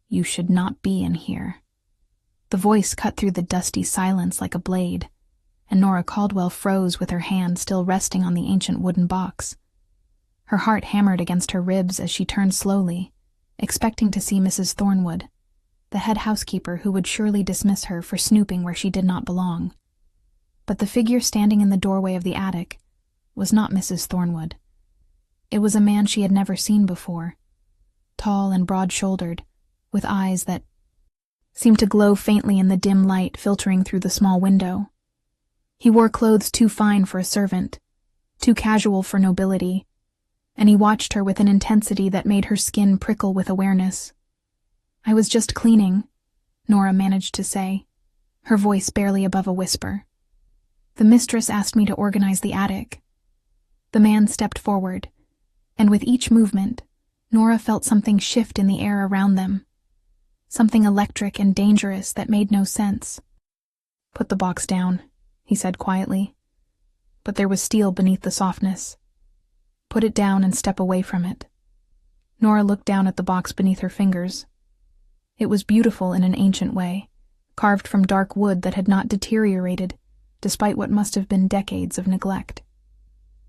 "You should not be in here." The voice cut through the dusty silence like a blade, and Nora Caldwell froze with her hand still resting on the ancient wooden box. Her heart hammered against her ribs as she turned slowly, expecting to see Mrs. Thornwood, the head housekeeper who would surely dismiss her for snooping where she did not belong. But the figure standing in the doorway of the attic was not Mrs. Thornwood. It was a man she had never seen before, tall and broad-shouldered, with eyes that seemed to glow faintly in the dim light filtering through the small window. He wore clothes too fine for a servant, too casual for nobility, and he watched her with an intensity that made her skin prickle with awareness. "I was just cleaning," Nora managed to say, her voice barely above a whisper. "The mistress asked me to organize the attic." The man stepped forward, and with each movement, Nora felt something shift in the air around them. Something electric and dangerous that made no sense. "Put the box down," he said quietly, but there was steel beneath the softness. "Put it down and step away from it." Nora looked down at the box beneath her fingers. It was beautiful in an ancient way, carved from dark wood that had not deteriorated, despite what must have been decades of neglect.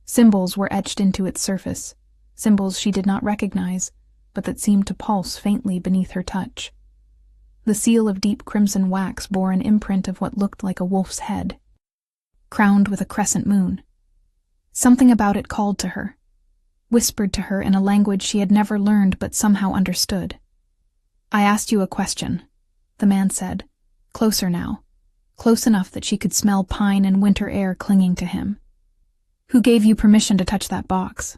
Symbols were etched into its surface, symbols she did not recognize, but that seemed to pulse faintly beneath her touch. The seal of deep crimson wax bore an imprint of what looked like a wolf's head, crowned with a crescent moon. Something about it called to her, whispered to her in a language she had never learned but somehow understood. "I asked you a question," the man said, closer now, close enough that she could smell pine and winter air clinging to him. "Who gave you permission to touch that box?"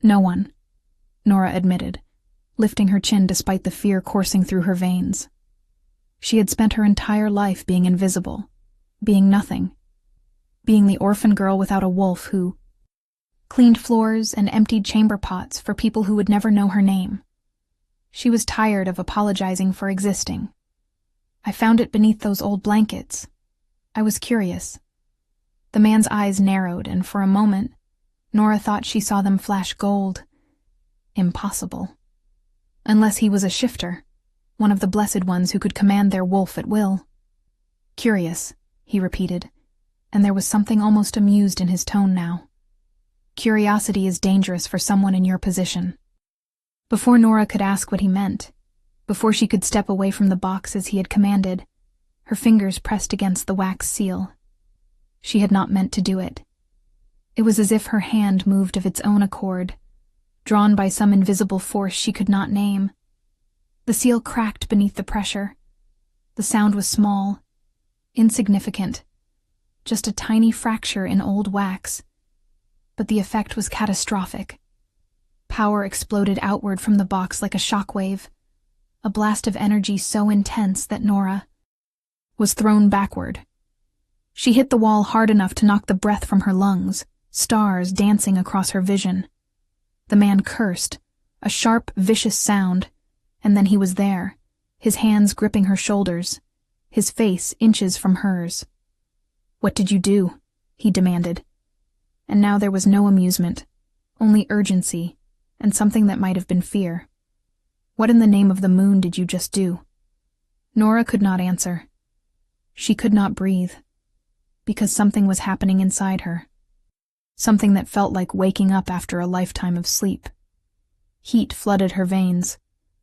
"No one," Nora admitted, lifting her chin despite the fear coursing through her veins. She had spent her entire life being invisible, being nothing, being the orphan girl without a wolf who cleaned floors and emptied chamber pots for people who would never know her name. She was tired of apologizing for existing. "I found it beneath those old blankets. I was curious." The man's eyes narrowed, and for a moment, Nora thought she saw them flash gold. Impossible. Unless he was a shifter, one of the blessed ones who could command their wolf at will. "Curious," he repeated, and there was something almost amused in his tone now. "Curiosity is dangerous for someone in your position." Before Nora could ask what he meant, before she could step away from the box as he had commanded, her fingers pressed against the wax seal. She had not meant to do it. It was as if her hand moved of its own accord, drawn by some invisible force she could not name. The seal cracked beneath the pressure. The sound was small, insignificant, just a tiny fracture in old wax, but the effect was catastrophic. Power exploded outward from the box like a shockwave, a blast of energy so intense that Nora was thrown backward. She hit the wall hard enough to knock the breath from her lungs, stars dancing across her vision. The man cursed, a sharp, vicious sound, and then he was there, his hands gripping her shoulders, his face inches from hers. "What did you do?" he demanded. And now there was no amusement, only urgency, and something that might have been fear. "What in the name of the moon did you just do?" Nora could not answer. She could not breathe, because something was happening inside her. Something that felt like waking up after a lifetime of sleep. Heat flooded her veins,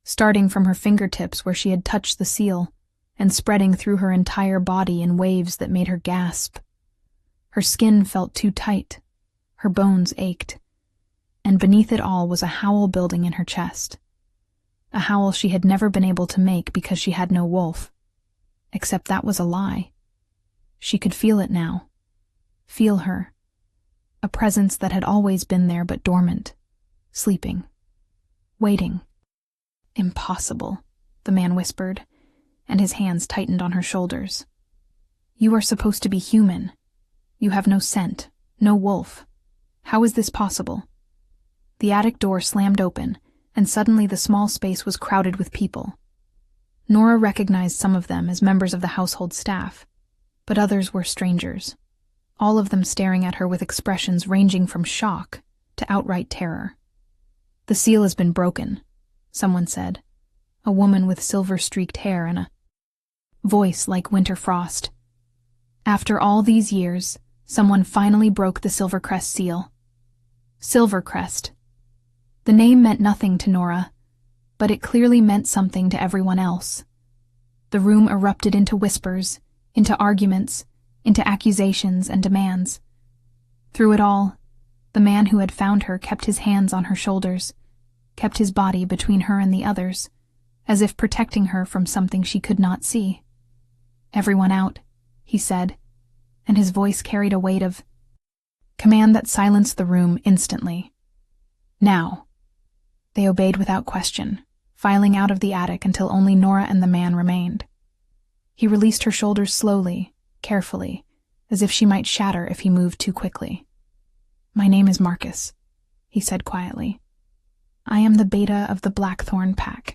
starting from her fingertips where she had touched the seal, and spreading through her entire body in waves that made her gasp. Her skin felt too tight, her bones ached, and beneath it all was a howl building in her chest. A howl she had never been able to make because she had no wolf. Except that was a lie. She could feel it now. Feel her. A presence that had always been there but dormant, sleeping, waiting. "Impossible," the man whispered, and his hands tightened on her shoulders. "You are supposed to be human. You have no scent, no wolf. How is this possible?" The attic door slammed open, and suddenly the small space was crowded with people. Nora recognized some of them as members of the household staff, but others were strangers, all of them staring at her with expressions ranging from shock to outright terror. "The seal has been broken," someone said, a woman with silver-streaked hair and a voice like winter frost. After all these years, someone finally broke the Silvercrest seal. Silvercrest. The name meant nothing to Nora, but it clearly meant something to everyone else. The room erupted into whispers, into arguments, into accusations and demands. Through it all, the man who had found her kept his hands on her shoulders, kept his body between her and the others, as if protecting her from something she could not see. "Everyone out," he said, and his voice carried a weight of command that silenced the room instantly. "Now." They obeyed without question, filing out of the attic until only Nora and the man remained. He released her shoulders slowly, carefully, as if she might shatter if he moved too quickly. "My name is Marcus," he said quietly. "I am the beta of the Blackthorn Pack,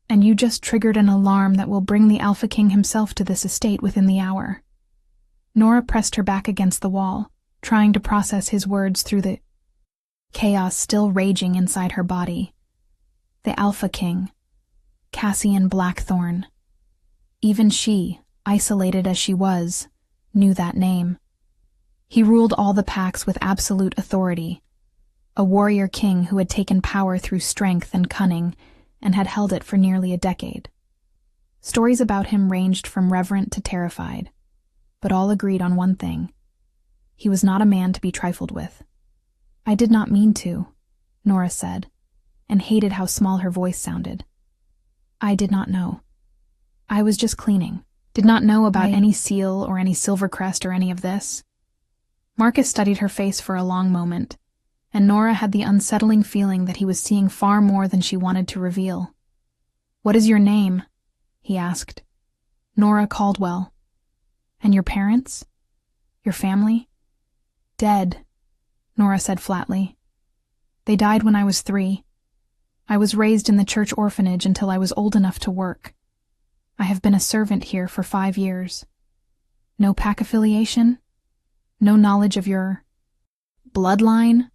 and you just triggered an alarm that will bring the Alpha King himself to this estate within the hour." Nora pressed her back against the wall, trying to process his words through the chaos still raging inside her body. The Alpha King, Cassian Blackthorn. Even she, isolated as she was, knew that name. He ruled all the packs with absolute authority, a warrior king who had taken power through strength and cunning and had held it for nearly a decade. Stories about him ranged from reverent to terrified, but all agreed on one thing. He was not a man to be trifled with. "I did not mean to," Nora said, and hated how small her voice sounded. "I did not know. I was just cleaning. Did not know about any seal or any Silvercrest or any of this." Marcus studied her face for a long moment, and Nora had the unsettling feeling that he was seeing far more than she wanted to reveal. "What is your name?" he asked. "Nora Caldwell." "And your parents? Your family?" "Dead," Nora said flatly. "They died when I was 3. I was raised in the church orphanage until I was old enough to work. I have been a servant here for 5 years. No pack affiliation? No knowledge of your bloodline?"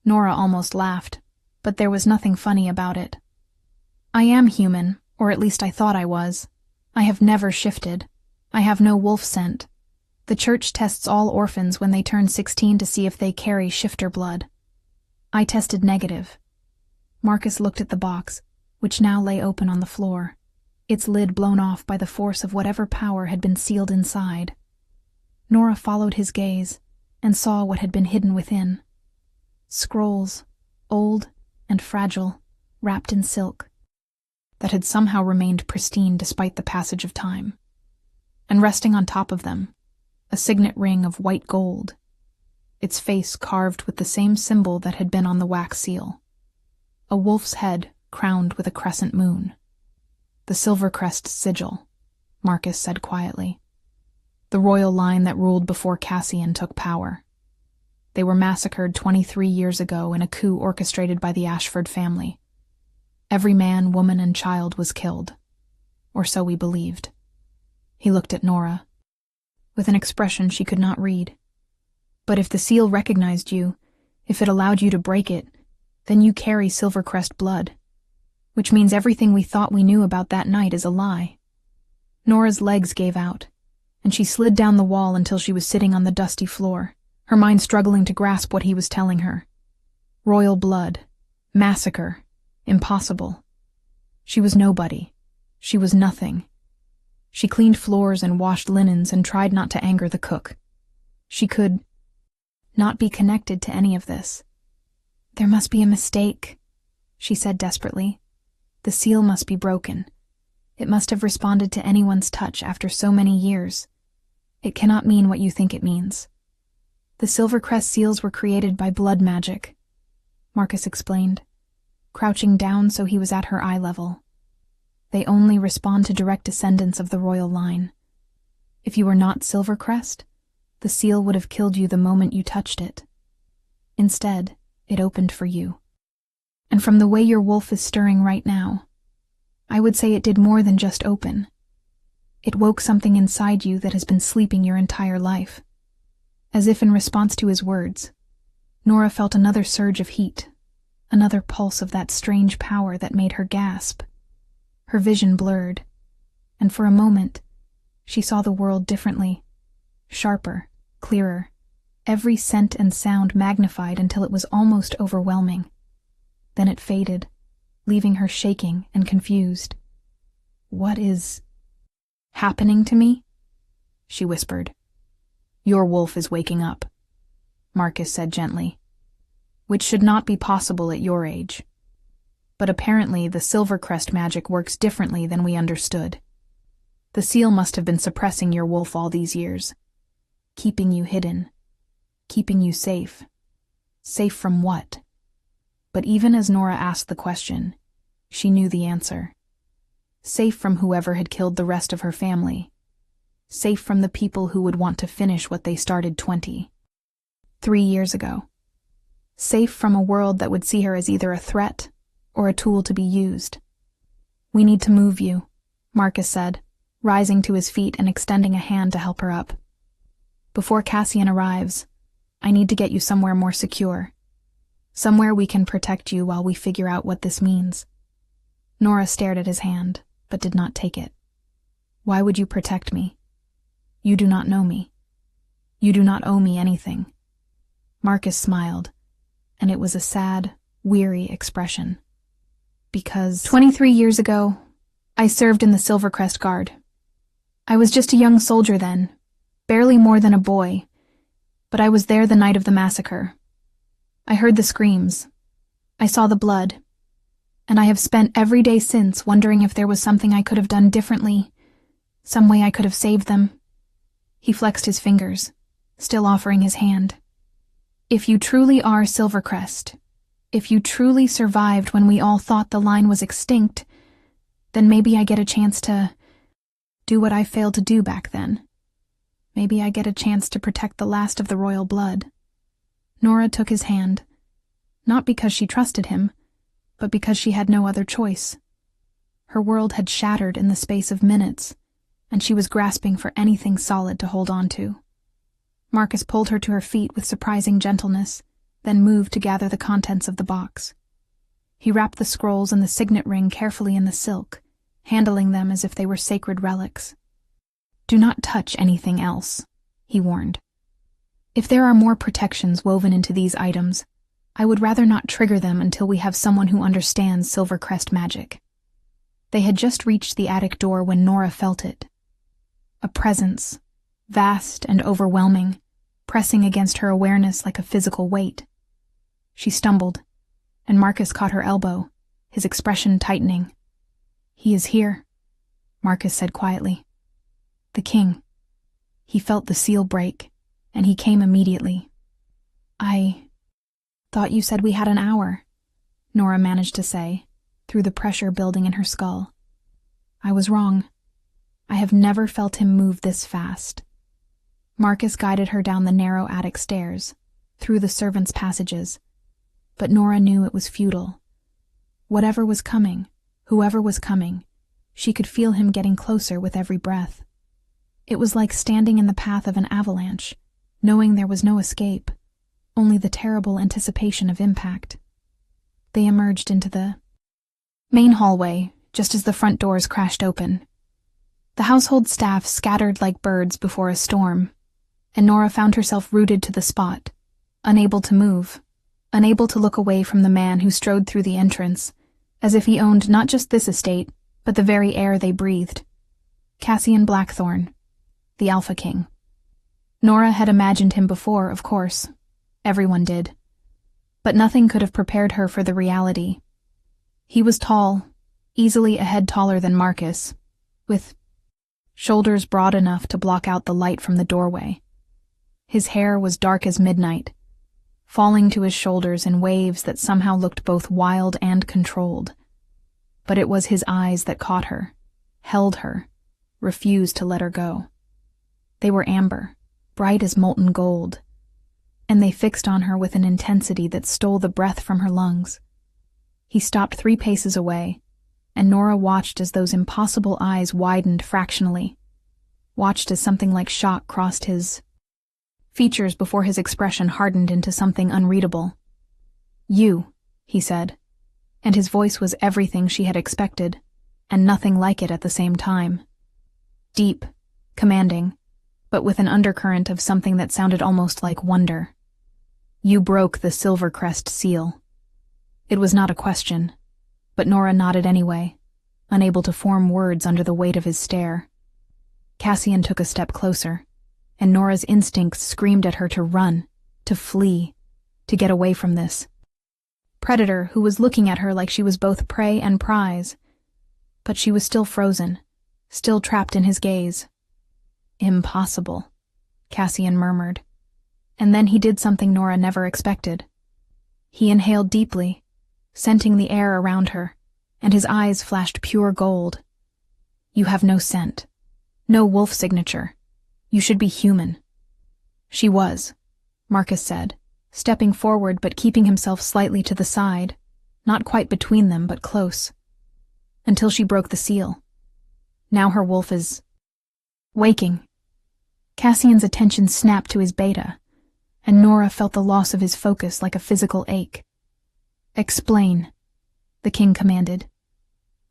Nora almost laughed, but there was nothing funny about it. "I am human, or at least I thought I was. I have never shifted. I have no wolf scent. The church tests all orphans when they turn 16 to see if they carry shifter blood. I tested negative." Marcus looked at the box, which now lay open on the floor, its lid blown off by the force of whatever power had been sealed inside. Nora followed his gaze and saw what had been hidden within. Scrolls, old and fragile, wrapped in silk, that had somehow remained pristine despite the passage of time. And resting on top of them, a signet ring of white gold, its face carved with the same symbol that had been on the wax seal. A wolf's head crowned with a crescent moon. "The Silvercrest sigil," Marcus said quietly. "The royal line that ruled before Cassian took power. They were massacred 23 years ago in a coup orchestrated by the Ashford family. Every man, woman, and child was killed. Or so we believed." He looked at Nora, with an expression she could not read. "But if the seal recognized you, if it allowed you to break it, then you carry Silvercrest blood, which means everything we thought we knew about that night is a lie." Nora's legs gave out, and she slid down the wall until she was sitting on the dusty floor, her mind struggling to grasp what he was telling her. Royal blood, massacre, impossible. She was nobody. She was nothing. She cleaned floors and washed linens and tried not to anger the cook. She could not be connected to any of this. "There must be a mistake," she said desperately. "The seal must be broken. It must have responded to anyone's touch after so many years. It cannot mean what you think it means. The Silvercrest seals were created by blood magic," Marcus explained, crouching down so he was at her eye level. "They only respond to direct descendants of the royal line. If you were not Silvercrest, the seal would have killed you the moment you touched it. Instead, it opened for you. And from the way your wolf is stirring right now, I would say it did more than just open. It woke something inside you that has been sleeping your entire life." As if in response to his words, Nora felt another surge of heat, another pulse of that strange power that made her gasp. Her vision blurred, and for a moment, she saw the world differently, sharper, clearer, every scent and sound magnified until it was almost overwhelming. Then it faded, leaving her shaking and confused. "What is happening to me?" she whispered. "Your wolf is waking up," Marcus said gently, "which should not be possible at your age. But apparently the Silvercrest magic works differently than we understood. The seal must have been suppressing your wolf all these years, keeping you hidden, keeping you safe. Safe from what?" But even as Nora asked the question, she knew the answer. Safe from whoever had killed the rest of her family. Safe from the people who would want to finish what they started 23 years ago. Safe from a world that would see her as either a threat or a tool to be used. "We need to move you," Marcus said, rising to his feet and extending a hand to help her up. "Before Cassian arrives, I need to get you somewhere more secure. Somewhere we can protect you while we figure out what this means." Nora stared at his hand, but did not take it. "Why would you protect me? You do not know me. You do not owe me anything." Marcus smiled, and it was a sad, weary expression. "Because 23 years ago, I served in the Silvercrest Guard. I was just a young soldier then, barely more than a boy, but I was there the night of the massacre. I heard the screams. I saw the blood, and I have spent every day since wondering if there was something I could have done differently, some way I could have saved them." He flexed his fingers, still offering his hand. "If you truly are Silvercrest, if you truly survived when we all thought the line was extinct, then maybe I get a chance to do what I failed to do back then. Maybe I get a chance to protect the last of the royal blood." Nora took his hand, not because she trusted him, but because she had no other choice. Her world had shattered in the space of minutes, and she was grasping for anything solid to hold on to. Marcus pulled her to her feet with surprising gentleness, then moved to gather the contents of the box. He wrapped the scrolls and the signet ring carefully in the silk, handling them as if they were sacred relics. "Do not touch anything else," he warned. "If there are more protections woven into these items, I would rather not trigger them until we have someone who understands Silvercrest magic." They had just reached the attic door when Nora felt it. A presence, vast and overwhelming, pressing against her awareness like a physical weight. She stumbled, and Marcus caught her elbow, his expression tightening. "He is here," Marcus said quietly. "The king." He felt the seal break, and he came immediately. "I thought you said we had an hour," Nora managed to say, through the pressure building in her skull. "I was wrong. I have never felt him move this fast." Marcus guided her down the narrow attic stairs, through the servants' passages, but Nora knew it was futile. Whatever was coming, whoever was coming, she could feel him getting closer with every breath. It was like standing in the path of an avalanche, knowing there was no escape, only the terrible anticipation of impact. They emerged into the main hallway just as the front doors crashed open. The household staff scattered like birds before a storm, and Nora found herself rooted to the spot, unable to move, unable to look away from the man who strode through the entrance, as if he owned not just this estate, but the very air they breathed. Cassian Blackthorn, the Alpha King. Nora had imagined him before, of course. Everyone did. But nothing could have prepared her for the reality. He was tall, easily a head taller than Marcus, with shoulders broad enough to block out the light from the doorway. His hair was dark as midnight, falling to his shoulders in waves that somehow looked both wild and controlled. But it was his eyes that caught her, held her, refused to let her go. They were amber, bright as molten gold, and they fixed on her with an intensity that stole the breath from her lungs. He stopped 3 paces away, and Nora watched as those impossible eyes widened fractionally, watched as something like shock crossed his features before his expression hardened into something unreadable. "You," he said, and his voice was everything she had expected, and nothing like it at the same time. Deep, commanding, but with an undercurrent of something that sounded almost like wonder. You broke the Silver Crest seal. It was not a question, but Nora nodded anyway, unable to form words under the weight of his stare. Cassian took a step closer, and Nora's instincts screamed at her to run, to flee, to get away from this predator who was looking at her like she was both prey and prize. But she was still frozen, still trapped in his gaze. Impossible, Cassian murmured. And then he did something Nora never expected. He inhaled deeply, scenting the air around her, and his eyes flashed pure gold. You have no scent, no wolf signature. You should be human. She was, Marcus said, stepping forward but keeping himself slightly to the side, not quite between them but close. Until she broke the seal. Now her wolf is waking. Cassian's attention snapped to his beta, and Nora felt the loss of his focus like a physical ache. Explain, the king commanded.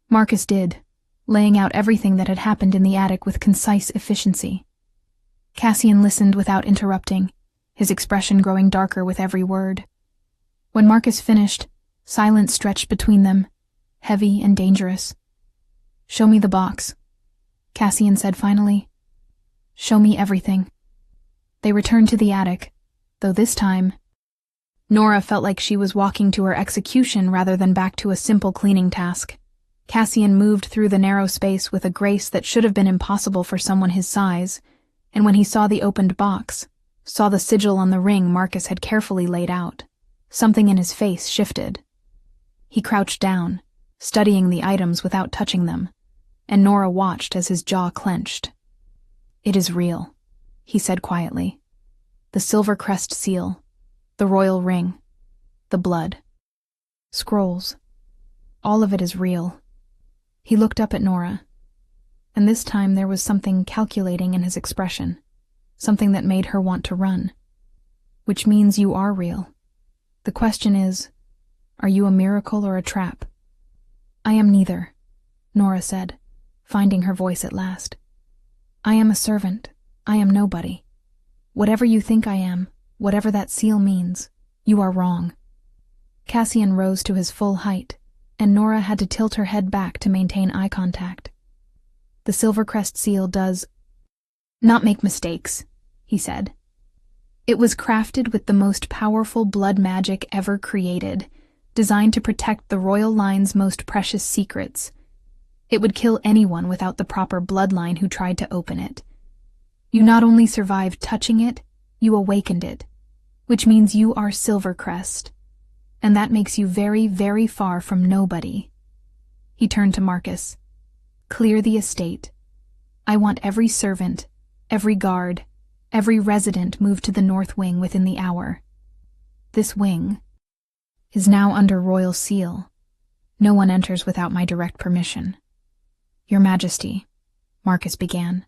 Marcus did, laying out everything that had happened in the attic with concise efficiency. Cassian listened without interrupting, his expression growing darker with every word. When Marcus finished, silence stretched between them, heavy and dangerous. Show me the box, Cassian said finally. Show me everything. They returned to the attic, though this time, Nora felt like she was walking to her execution rather than back to a simple cleaning task. Cassian moved through the narrow space with a grace that should have been impossible for someone his size, and when he saw the opened box, saw the sigil on the ring Marcus had carefully laid out, something in his face shifted. He crouched down, studying the items without touching them, and Nora watched as his jaw clenched. It is real, he said quietly. The Silver Crest seal, the royal ring, the blood. Scrolls. All of it is real. He looked up at Nora, and this time there was something calculating in his expression, something that made her want to run. Which means you are real. The question is, are you a miracle or a trap? I am neither, Nora said, finding her voice at last. I am a servant. I am nobody. Whatever you think I am, whatever that seal means, you are wrong. Cassian rose to his full height, and Nora had to tilt her head back to maintain eye contact. The Silver Crest seal does not make mistakes, he said. It was crafted with the most powerful blood magic ever created, designed to protect the royal line's most precious secrets. It would kill anyone without the proper bloodline who tried to open it. You not only survived touching it, you awakened it, which means you are Silvercrest, and that makes you very, very far from nobody. He turned to Marcus. Clear the estate. I want every servant, every guard, every resident moved to the North Wing within the hour. This wing is now under royal seal. No one enters without my direct permission. Your Majesty, Marcus began,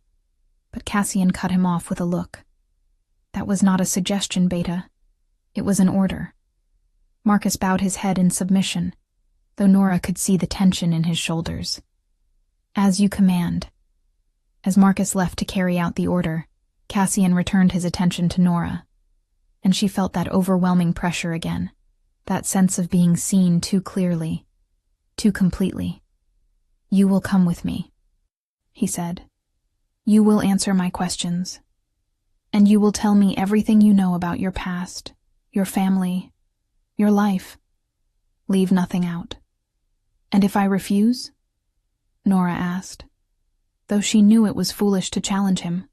but Cassian cut him off with a look. That was not a suggestion, Beta. It was an order. Marcus bowed his head in submission, though Nora could see the tension in his shoulders. As you command. As Marcus left to carry out the order, Cassian returned his attention to Nora, and she felt that overwhelming pressure again, that sense of being seen too clearly, too completely. You will come with me, he said. You will answer my questions, and you will tell me everything you know about your past, your family, your life. Leave nothing out. And if I refuse? Nora asked, though she knew it was foolish to challenge him.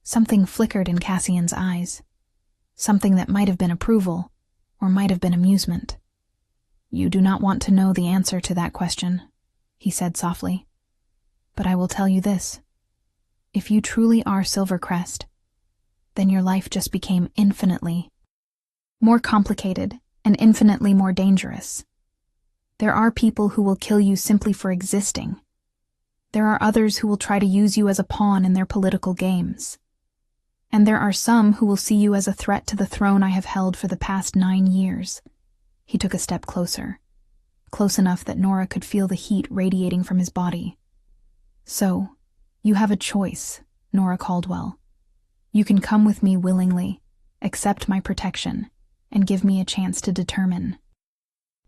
Something flickered in Cassian's eyes, something that might have been approval, or might have been amusement. You do not want to know the answer to that question, he said softly. But I will tell you this. If you truly are Silvercrest, then your life just became infinitely more complicated and infinitely more dangerous. There are people who will kill you simply for existing. There are others who will try to use you as a pawn in their political games. And there are some who will see you as a threat to the throne I have held for the past 9 years. He took a step closer. close enough that Nora could feel the heat radiating from his body. "So, you have a choice, Nora Caldwell. You can come with me willingly, accept my protection, and give me a chance to determine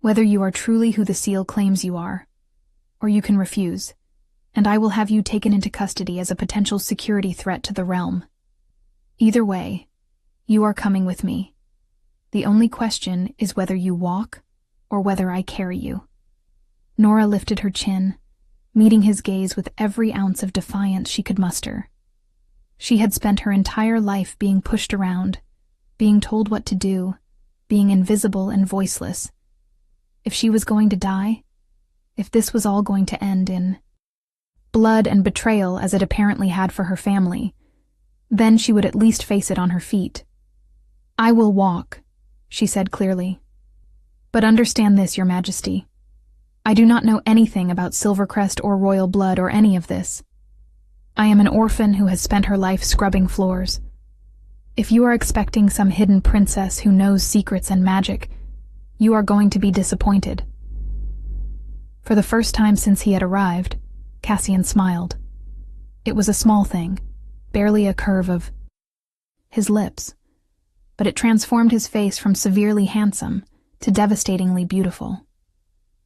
whether you are truly who the seal claims you are, or you can refuse, and I will have you taken into custody as a potential security threat to the realm. Either way, you are coming with me. The only question is whether you walk or whether I carry you." Nora lifted her chin, meeting his gaze with every ounce of defiance she could muster. She had spent her entire life being pushed around, being told what to do, being invisible and voiceless. If she was going to die, if this was all going to end in blood and betrayal as it apparently had for her family, then she would at least face it on her feet. "I will walk," she said clearly. "But understand this, Your Majesty. I do not know anything about Silvercrest or royal blood or any of this. I am an orphan who has spent her life scrubbing floors. If you are expecting some hidden princess who knows secrets and magic, you are going to be disappointed." For the first time since he had arrived, Cassian smiled. It was a small thing, barely a curve of his lips, but it transformed his face from severely handsome to devastatingly beautiful.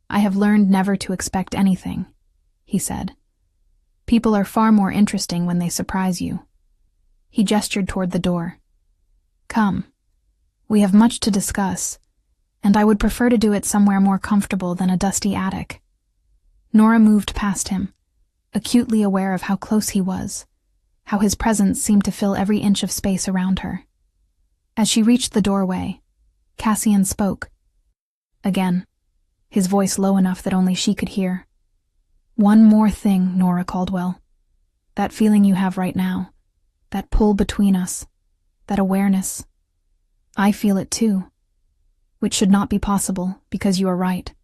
"I have learned never to expect anything," he said. "People are far more interesting when they surprise you." He gestured toward the door. "Come. We have much to discuss, and I would prefer to do it somewhere more comfortable than a dusty attic." Nora moved past him, acutely aware of how close he was, how his presence seemed to fill every inch of space around her. As she reached the doorway, Cassian spoke. Again, his voice low enough that only she could hear. "One more thing, Nora Caldwell. That feeling you have right now, that pull between us, that awareness. I feel it too, which should not be possible because you are right.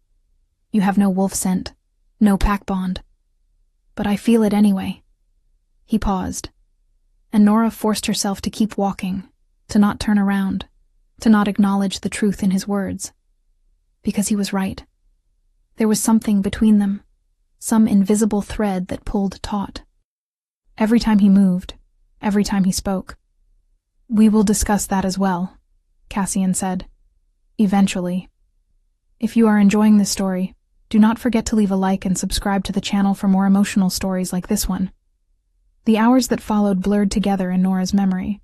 You have no wolf scent, no pack bond. But I feel it anyway." He paused, and Nora forced herself to keep walking, to not turn around, to not acknowledge the truth in his words. Because he was right. There was something between them, some invisible thread that pulled taut. Every time he moved, every time he spoke. "We will discuss that as well," Cassian said. "Eventually. If you are enjoying this story, do not forget to leave a like and subscribe to the channel for more emotional stories like this one." The hours that followed blurred together in Nora's memory.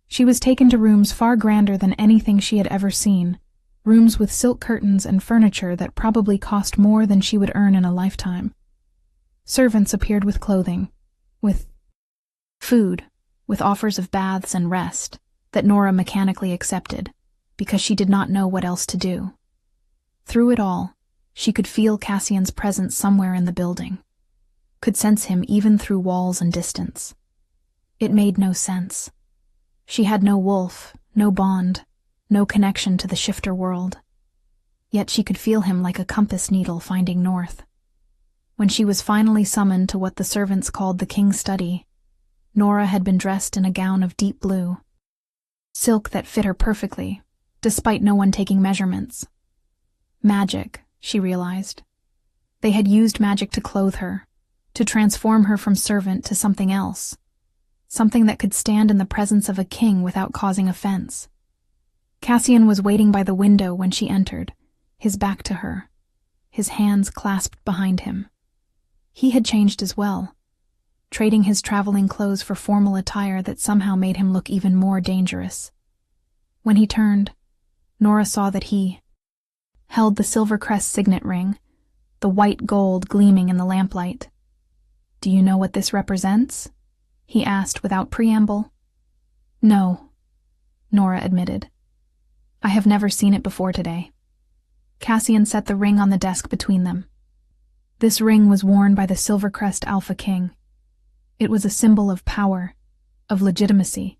She was taken to rooms far grander than anything she had ever seen, rooms with silk curtains and furniture that probably cost more than she would earn in a lifetime. Servants appeared with clothing, with food, with offers of baths and rest that Nora mechanically accepted, because she did not know what else to do. Through it all, she could feel Cassian's presence somewhere in the building, could sense him even through walls and distance. It made no sense. She had no wolf, no bond, no connection to the shifter world. Yet she could feel him like a compass needle finding north. When she was finally summoned to what the servants called the king's study, Nora had been dressed in a gown of deep blue, silk that fit her perfectly, despite no one taking measurements. Magic, she realized. They had used magic to clothe her, to transform her from servant to something else, something that could stand in the presence of a king without causing offense. Cassian was waiting by the window when she entered, his back to her, his hands clasped behind him. He had changed as well, trading his traveling clothes for formal attire that somehow made him look even more dangerous. When he turned, Nora saw that he held the Silvercrest signet ring, the white gold gleaming in the lamplight. "Do you know what this represents?" he asked without preamble. "No," Nora admitted. "I have never seen it before today." Cassian set the ring on the desk between them. This ring was worn by the Silvercrest Alpha King. It was a symbol of power, of legitimacy,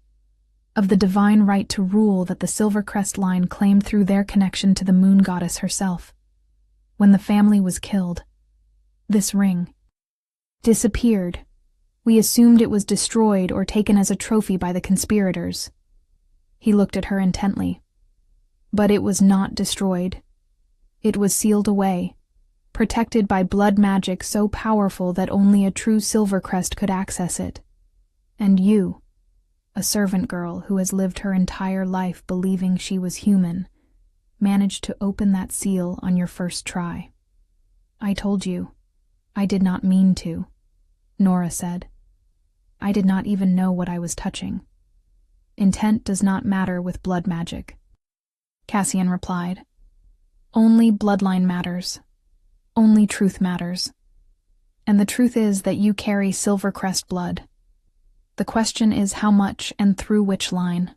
of the divine right to rule that the Silvercrest line claimed through their connection to the moon goddess herself. When the family was killed, this ring disappeared. We assumed it was destroyed or taken as a trophy by the conspirators. He looked at her intently. But it was not destroyed. It was sealed away, protected by blood magic so powerful that only a true Silvercrest could access it. And you, a servant girl who has lived her entire life believing she was human, managed to open that seal on your first try. I told you. I did not mean to, Nora said. I did not even know what I was touching. Intent does not matter with blood magic. Cassian replied. Only bloodline matters. Only truth matters. And the truth is that you carry Silvercrest blood. The question is how much and through which line.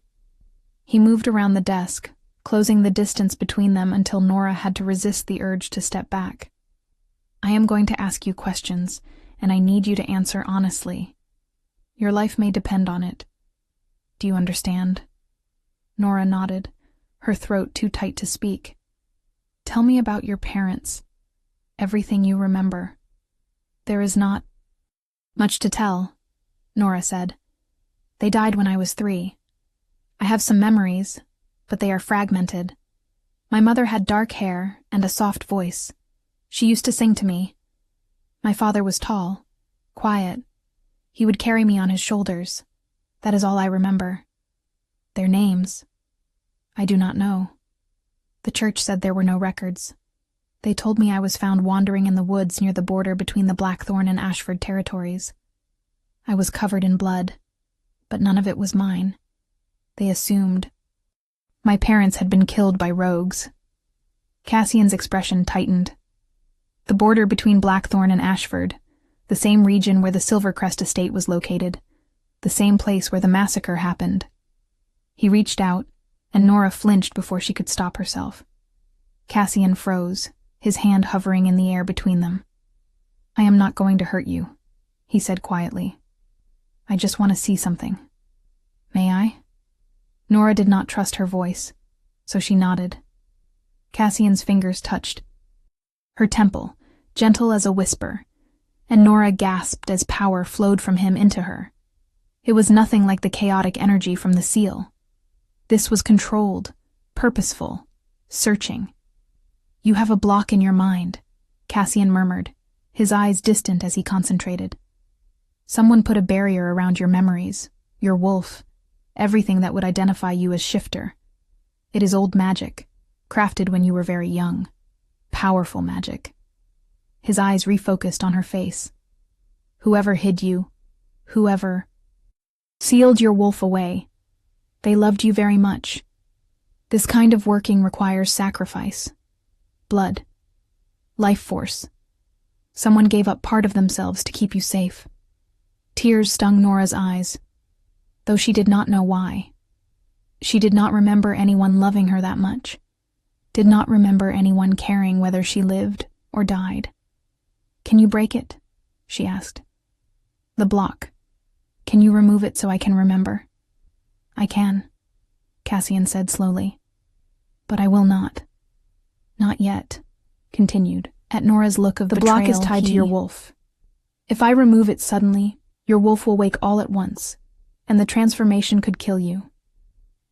He moved around the desk, closing the distance between them until Nora had to resist the urge to step back. I am going to ask you questions, and I need you to answer honestly. Your life may depend on it. Do you understand? Nora nodded, her throat too tight to speak. Tell me about your parents. Everything you remember. There is not much to tell, Nora said. They died when I was 3. I have some memories, but they are fragmented. My mother had dark hair and a soft voice. She used to sing to me. My father was tall, quiet. He would carry me on his shoulders. That is all I remember. Their names, I do not know. The church said there were no records. They told me I was found wandering in the woods near the border between the Blackthorn and Ashford territories. I was covered in blood, but none of it was mine. They assumed. My parents had been killed by rogues. Cassian's expression tightened. The border between Blackthorn and Ashford, the same region where the Silvercrest estate was located, the same place where the massacre happened. He reached out, and Nora flinched before she could stop herself. Cassian froze, his hand hovering in the air between them. I am not going to hurt you, he said quietly. I just want to see something. May I? Nora did not trust her voice, so she nodded. Cassian's fingers touched her temple, gentle as a whisper, and Nora gasped as power flowed from him into her. It was nothing like the chaotic energy from the seal. This was controlled, purposeful, searching. You have a block in your mind, Cassian murmured, his eyes distant as he concentrated. Someone put a barrier around your memories, your wolf, everything that would identify you as Shifter. It is old magic, crafted when you were very young. Powerful magic. His eyes refocused on her face. Whoever hid you, whoever sealed your wolf away, they loved you very much. This kind of working requires sacrifice. Blood. Life force. Someone gave up part of themselves to keep you safe. Tears stung Nora's eyes, though she did not know why. She did not remember anyone loving her that much. Did not remember anyone caring whether she lived or died. Can you break it? She asked. The block. Can you remove it so I can remember? I can, Cassian said slowly. But I will not. Not yet, continued, at Nora's look of the betrayal. The block is tied to your wolf. If I remove it suddenly, your wolf will wake all at once, and the transformation could kill you.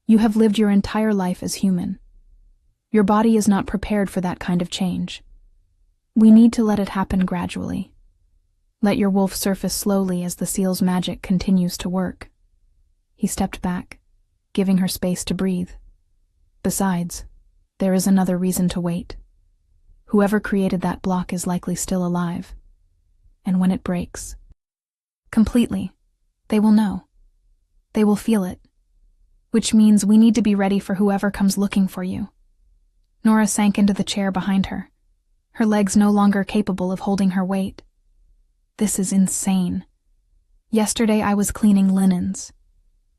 You have lived your entire life as human. Your body is not prepared for that kind of change. We need to let it happen gradually. Let your wolf surface slowly as the seal's magic continues to work. He stepped back, giving her space to breathe. Besides, there is another reason to wait. Whoever created that block is likely still alive. And when it breaks, completely, they will know. They will feel it. Which means we need to be ready for whoever comes looking for you. Nora sank into the chair behind her, her legs no longer capable of holding her weight. This is insane. Yesterday I was cleaning linens.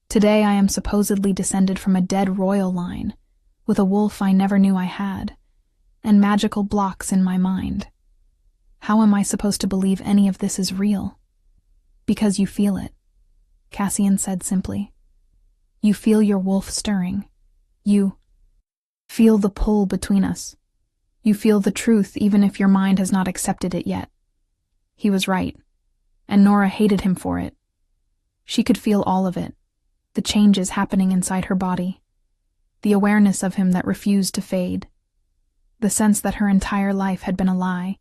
Today I am supposedly descended from a dead royal line, with a wolf I never knew I had, and magical blocks in my mind. How am I supposed to believe any of this is real? Because you feel it, Cassian said simply. You feel your wolf stirring. You feel the pull between us. You feel the truth even if your mind has not accepted it yet. He was right, and Nora hated him for it. She could feel all of it, the changes happening inside her body, the awareness of him that refused to fade. the sense that her entire life had been a lie,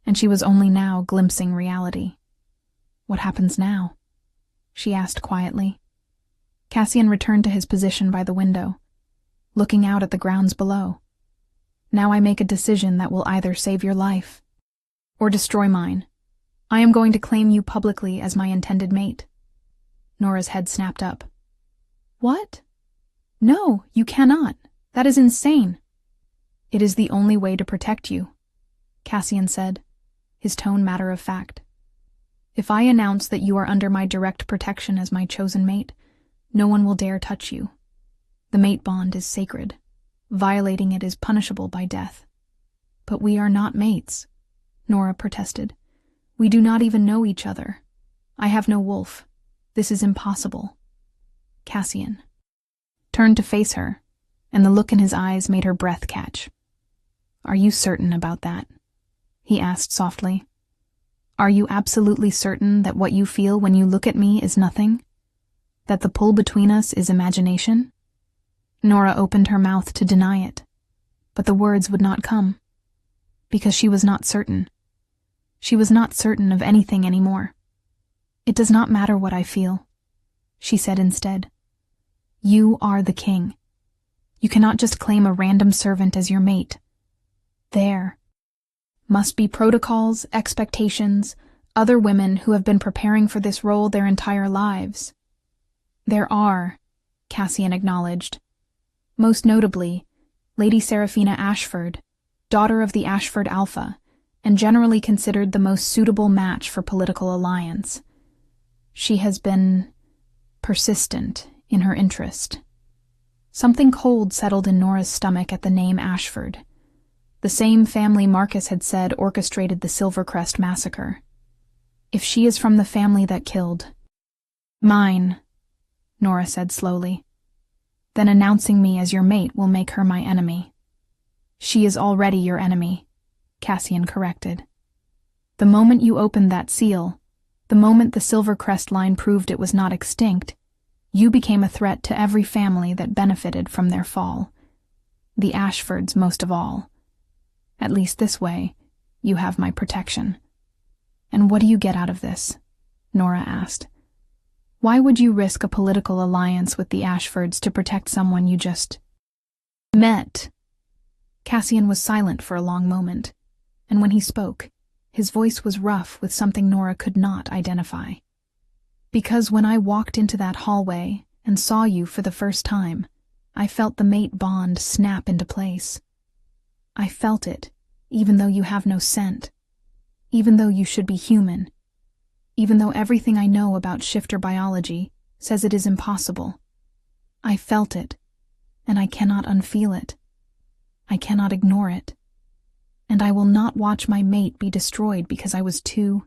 and she was only now glimpsing reality. "What happens now?" she asked quietly. Cassian returned to his position by the window, looking out at the grounds below. "Now I make a decision that will either save your life or destroy mine. I am going to claim you publicly as my intended mate." Nora's head snapped up. "What? No, you cannot. That is insane." "It is the only way to protect you," Cassian said, his tone matter of fact. "If I announce that you are under my direct protection as my chosen mate, no one will dare touch you. The mate bond is sacred. Violating it is punishable by death." "But we are not mates," Nora protested. "We do not even know each other. I have no wolf. This is impossible." Cassian turned to face her, and the look in his eyes made her breath catch. "Are you certain about that?" he asked softly. "Are you absolutely certain that what you feel when you look at me is nothing? That the pull between us is imagination?" Nora opened her mouth to deny it, but the words would not come, because she was not certain. She was not certain of anything anymore. "It does not matter what I feel," she said instead. "You are the king. You cannot just claim a random servant as your mate. There must be protocols, expectations, other women who have been preparing for this role their entire lives." "There are," Cassian acknowledged. "Most notably, Lady Seraphina Ashford, daughter of the Ashford Alpha, and generally considered the most suitable match for political alliance. She has been persistent in her interest." Something cold settled in Nora's stomach at the name Ashford. The same family Marcus had said orchestrated the Silvercrest massacre. "If she is from the family that killed mine," Nora said slowly, "then announcing me as your mate will make her my enemy." "She is already your enemy," Cassian corrected. "The moment you opened that seal, the moment the Silvercrest line proved it was not extinct, you became a threat to every family that benefited from their fall. The Ashfords most of all. At least this way, you have my protection." "And what do you get out of this?" Nora asked. "Why would you risk a political alliance with the Ashfords to protect someone you just met?" Cassian was silent for a long moment, and when he spoke, his voice was rough with something Nora could not identify. "Because when I walked into that hallway and saw you for the first time, I felt the mate bond snap into place. I felt it, even though you have no scent, even though you should be human, even though everything I know about shifter biology says it is impossible. I felt it, and I cannot unfeel it. I cannot ignore it. And I will not watch my mate be destroyed because I was too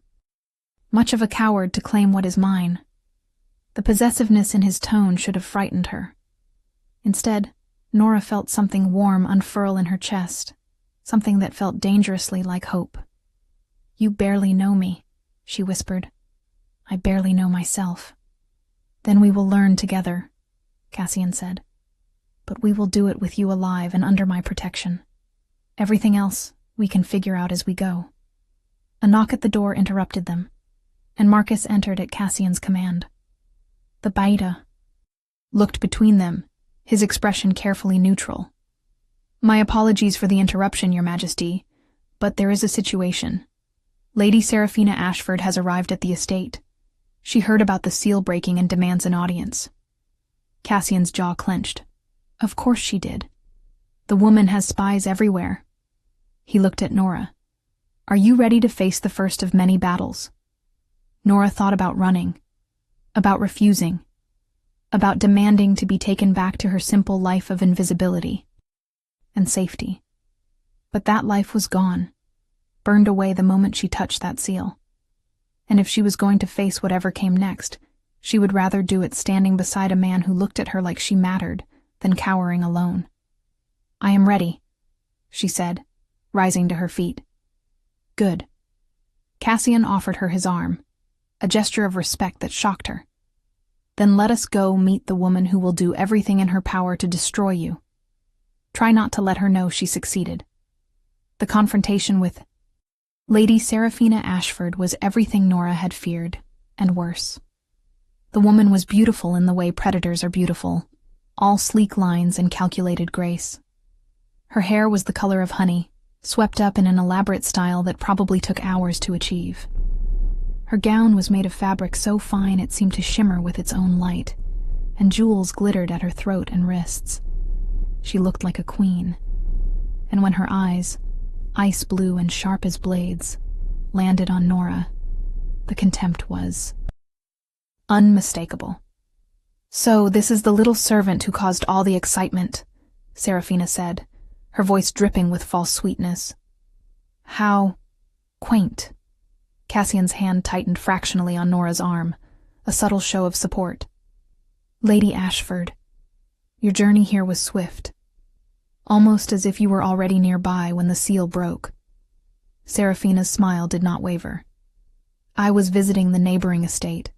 much of a coward to claim what is mine." The possessiveness in his tone should have frightened her. Instead, Nora felt something warm unfurl in her chest, something that felt dangerously like hope. "You barely know me," she whispered. "I barely know myself." "Then we will learn together," Cassian said. "But we will do it with you alive and under my protection. Everything else we can figure out as we go." A knock at the door interrupted them, and Marcus entered at Cassian's command. The Baida looked between them, his expression carefully neutral. "My apologies for the interruption, Your Majesty, but there is a situation. Lady Seraphina Ashford has arrived at the estate. She heard about the seal breaking and demands an audience." Cassian's jaw clenched. Of course she did. The woman has spies everywhere. He looked at Nora. "Are you ready to face the first of many battles?" Nora thought about running, about refusing, about demanding to be taken back to her simple life of invisibility and safety. But that life was gone, burned away the moment she touched that seal. And if she was going to face whatever came next, she would rather do it standing beside a man who looked at her like she mattered than cowering alone. "I am ready," she said, rising to her feet. "Good." Cassian offered her his arm, a gesture of respect that shocked her. "Then let us go meet the woman who will do everything in her power to destroy you. Try not to let her know she succeeded." The confrontation with Lady Seraphina Ashford was everything Nora had feared, and worse. The woman was beautiful in the way predators are beautiful, all sleek lines and calculated grace. Her hair was the color of honey, swept up in an elaborate style that probably took hours to achieve. Her gown was made of fabric so fine it seemed to shimmer with its own light, and jewels glittered at her throat and wrists. She looked like a queen. And when her eyes, ice blue and sharp as blades, landed on Nora, the contempt was unmistakable. "So this is the little servant who caused all the excitement," Seraphina said, her voice dripping with false sweetness. "How quaint." Cassian's hand tightened fractionally on Nora's arm, a subtle show of support. "Lady Ashford, your journey here was swift, almost as if you were already nearby when the seal broke." Seraphina's smile did not waver. "I was visiting the neighboring estate.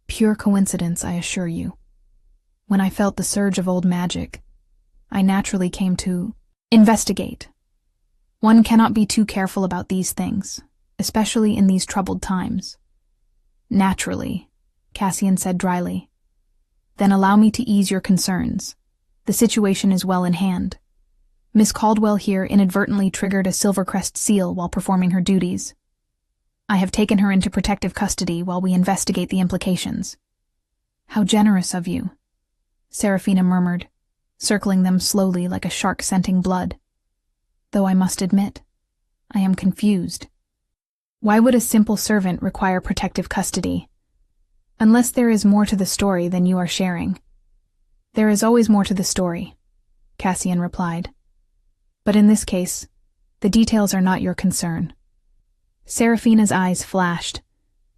Pure coincidence, I assure you. When I felt the surge of old magic, I naturally came to investigate. One cannot be too careful about these things, especially in these troubled times." "Naturally," Cassian said dryly. "Then allow me to ease your concerns. The situation is well in hand. Miss Caldwell here inadvertently triggered a Silvercrest seal while performing her duties. I have taken her into protective custody while we investigate the implications." "How generous of you," Seraphina murmured, circling them slowly like a shark scenting blood. "Though I must admit, I am confused. Why would a simple servant require protective custody? Unless there is more to the story than you are sharing." "There is always more to the story," Cassian replied. "But in this case, the details are not your concern." Seraphina's eyes flashed,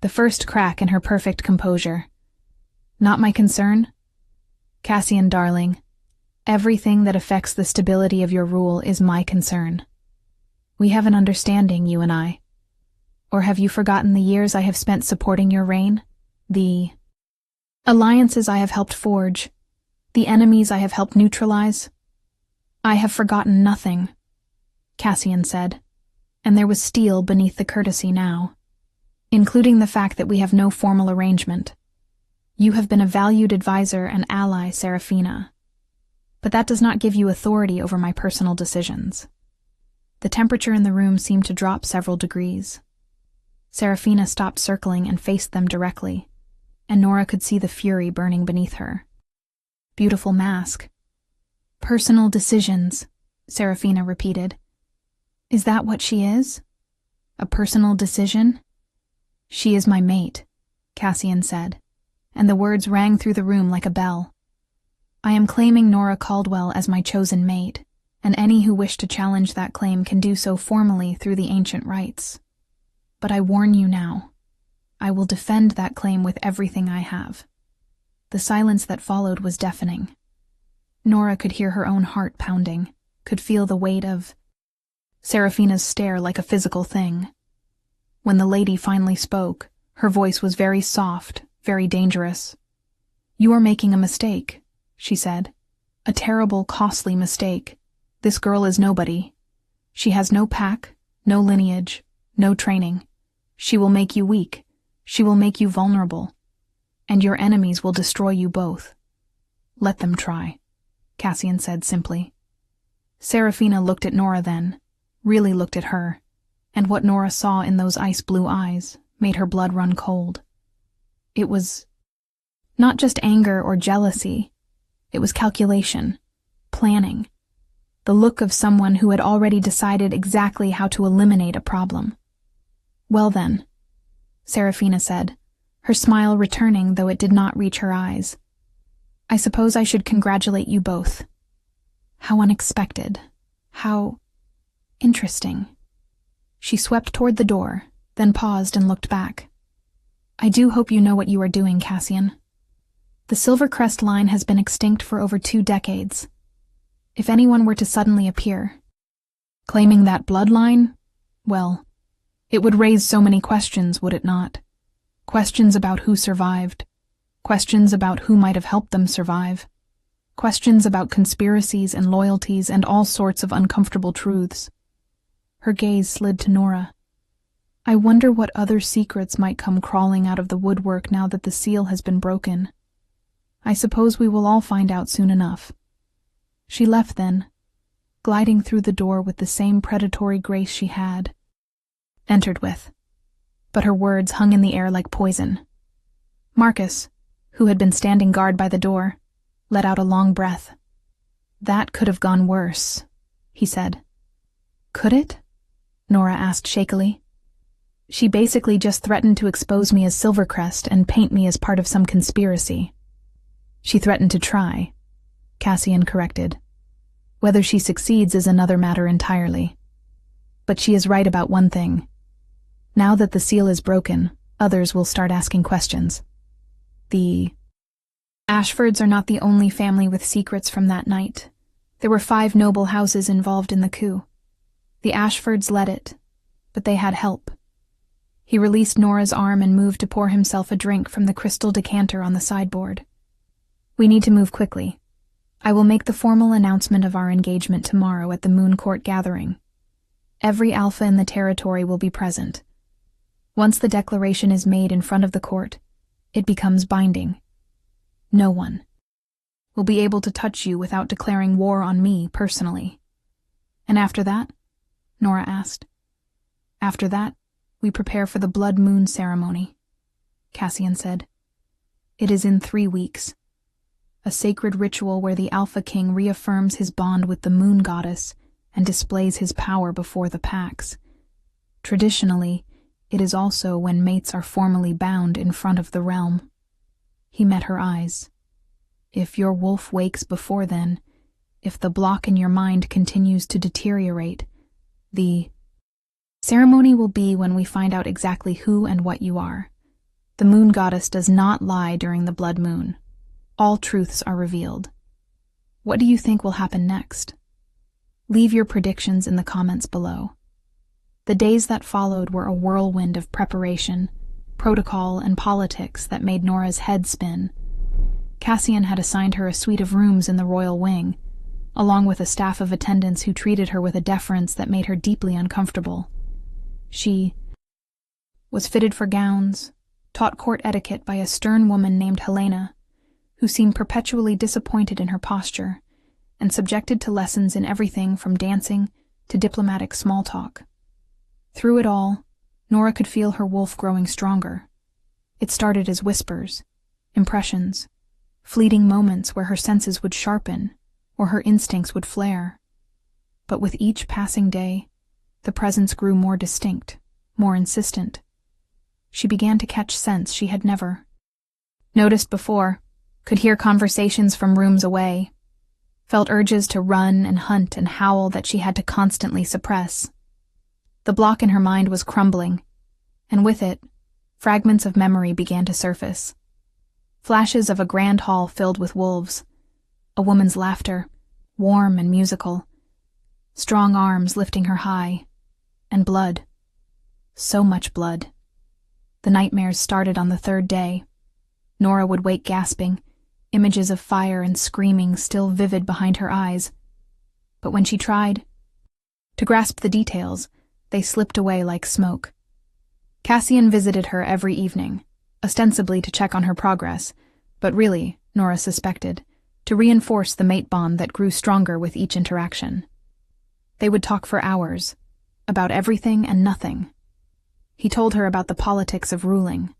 the first crack in her perfect composure. "Not my concern? Cassian, darling, everything that affects the stability of your rule is my concern. We have an understanding, you and I. Or have you forgotten the years I have spent supporting your reign? The alliances I have helped forge? The enemies I have helped neutralize?" "I have forgotten nothing," Cassian said, and there was steel beneath the courtesy now, "including the fact that we have no formal arrangement. You have been a valued advisor and ally, Seraphina, but that does not give you authority over my personal decisions." The temperature in the room seemed to drop several degrees. Seraphina stopped circling and faced them directly, and Nora could see the fury burning beneath her. Beautiful mask. "Personal decisions," Seraphina repeated. "Is that what she is? A personal decision?" "She is my mate," Cassian said, and the words rang through the room like a bell. "I am claiming Nora Caldwell as my chosen mate, and any who wish to challenge that claim can do so formally through the ancient rites. But I warn you now, I will defend that claim with everything I have." The silence that followed was deafening. Nora could hear her own heart pounding, could feel the weight of Seraphina's stare like a physical thing. When the lady finally spoke, her voice was very soft, very dangerous. "You are making a mistake," she said. "A terrible, costly mistake. This girl is nobody. She has no pack, no lineage, no training. She will make you weak. She will make you vulnerable. And your enemies will destroy you both. Let them try," Cassian said simply. Seraphina looked at Nora then, really looked at her, and what Nora saw in those ice-blue eyes made her blood run cold. It was not just anger or jealousy. It was calculation, planning, the look of someone who had already decided exactly how to eliminate a problem. "Well then," Seraphina said, her smile returning though it did not reach her eyes. "I suppose I should congratulate you both. How unexpected. How interesting." She swept toward the door, then paused and looked back. "I do hope you know what you are doing, Cassian. The Silvercrest line has been extinct for over 2 decades. If anyone were to suddenly appear, claiming that bloodline, well, it would raise so many questions, would it not? Questions about who survived, questions about who might have helped them survive, questions about conspiracies and loyalties and all sorts of uncomfortable truths. Her gaze slid to Nora. I wonder what other secrets might come crawling out of the woodwork now that the seal has been broken. I suppose we will all find out soon enough. She left then, gliding through the door with the same predatory grace she had entered with, but her words hung in the air like poison. Marcus, who had been standing guard by the door, let out a long breath. That could have gone worse, he said. Could it? Nora asked shakily. She basically just threatened to expose me as Silvercrest and paint me as part of some conspiracy. She threatened to try, Cassian corrected. Whether she succeeds is another matter entirely. But she is right about one thing. Now that the seal is broken, others will start asking questions. The Ashfords are not the only family with secrets from that night. There were 5 noble houses involved in the coup. The Ashfords led it, but they had help. He released Nora's arm and moved to pour himself a drink from the crystal decanter on the sideboard. We need to move quickly. I will make the formal announcement of our engagement tomorrow at the Moon Court gathering. Every alpha in the territory will be present. Once the declaration is made in front of the court, it becomes binding. No one will be able to touch you without declaring war on me personally. And after that? Nora asked. After that, we prepare for the blood moon ceremony, Cassian said. It is in 3 weeks. A sacred ritual where the Alpha King reaffirms his bond with the moon goddess and displays his power before the packs. Traditionally, it is also when mates are formally bound in front of the realm. He met her eyes. If your wolf wakes before then, if the block in your mind continues to deteriorate, the ceremony will be when we find out exactly who and what you are. The moon goddess does not lie during the blood moon. All truths are revealed. What do you think will happen next? Leave your predictions in the comments below. The days that followed were a whirlwind of preparation, protocol, and politics that made Nora's head spin. Cassian had assigned her a suite of rooms in the royal wing, along with a staff of attendants who treated her with a deference that made her deeply uncomfortable. She was fitted for gowns, taught court etiquette by a stern woman named Helena, who seemed perpetually disappointed in her posture, and subjected to lessons in everything from dancing to diplomatic small talk. Through it all, Nora could feel her wolf growing stronger. It started as whispers, impressions, fleeting moments where her senses would sharpen or her instincts would flare. But with each passing day, the presence grew more distinct, more insistent. She began to catch scents she had never noticed before, could hear conversations from rooms away, felt urges to run and hunt and howl that she had to constantly suppress. The block in her mind was crumbling, and with it, fragments of memory began to surface. Flashes of a grand hall filled with wolves, a woman's laughter, warm and musical, strong arms lifting her high, and blood. So much blood. The nightmares started on the 3rd day. Nora would wake gasping, images of fire and screaming still vivid behind her eyes. But when she tried to grasp the details, they slipped away like smoke. Cassian visited her every evening, ostensibly to check on her progress, but really, Nora suspected, to reinforce the mate bond that grew stronger with each interaction. They would talk for hours, about everything and nothing. He told her about the politics of ruling,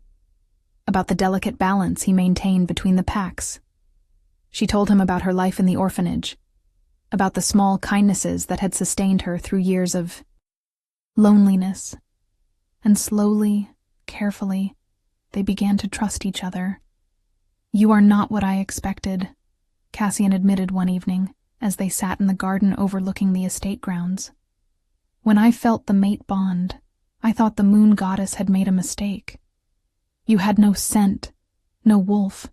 about the delicate balance he maintained between the packs. She told him about her life in the orphanage, about the small kindnesses that had sustained her through years of loneliness. And slowly, carefully, they began to trust each other. "You are not what I expected," Cassian admitted one evening, as they sat in the garden overlooking the estate grounds. "When I felt the mate bond, I thought the moon goddess had made a mistake. You had no scent, no wolf.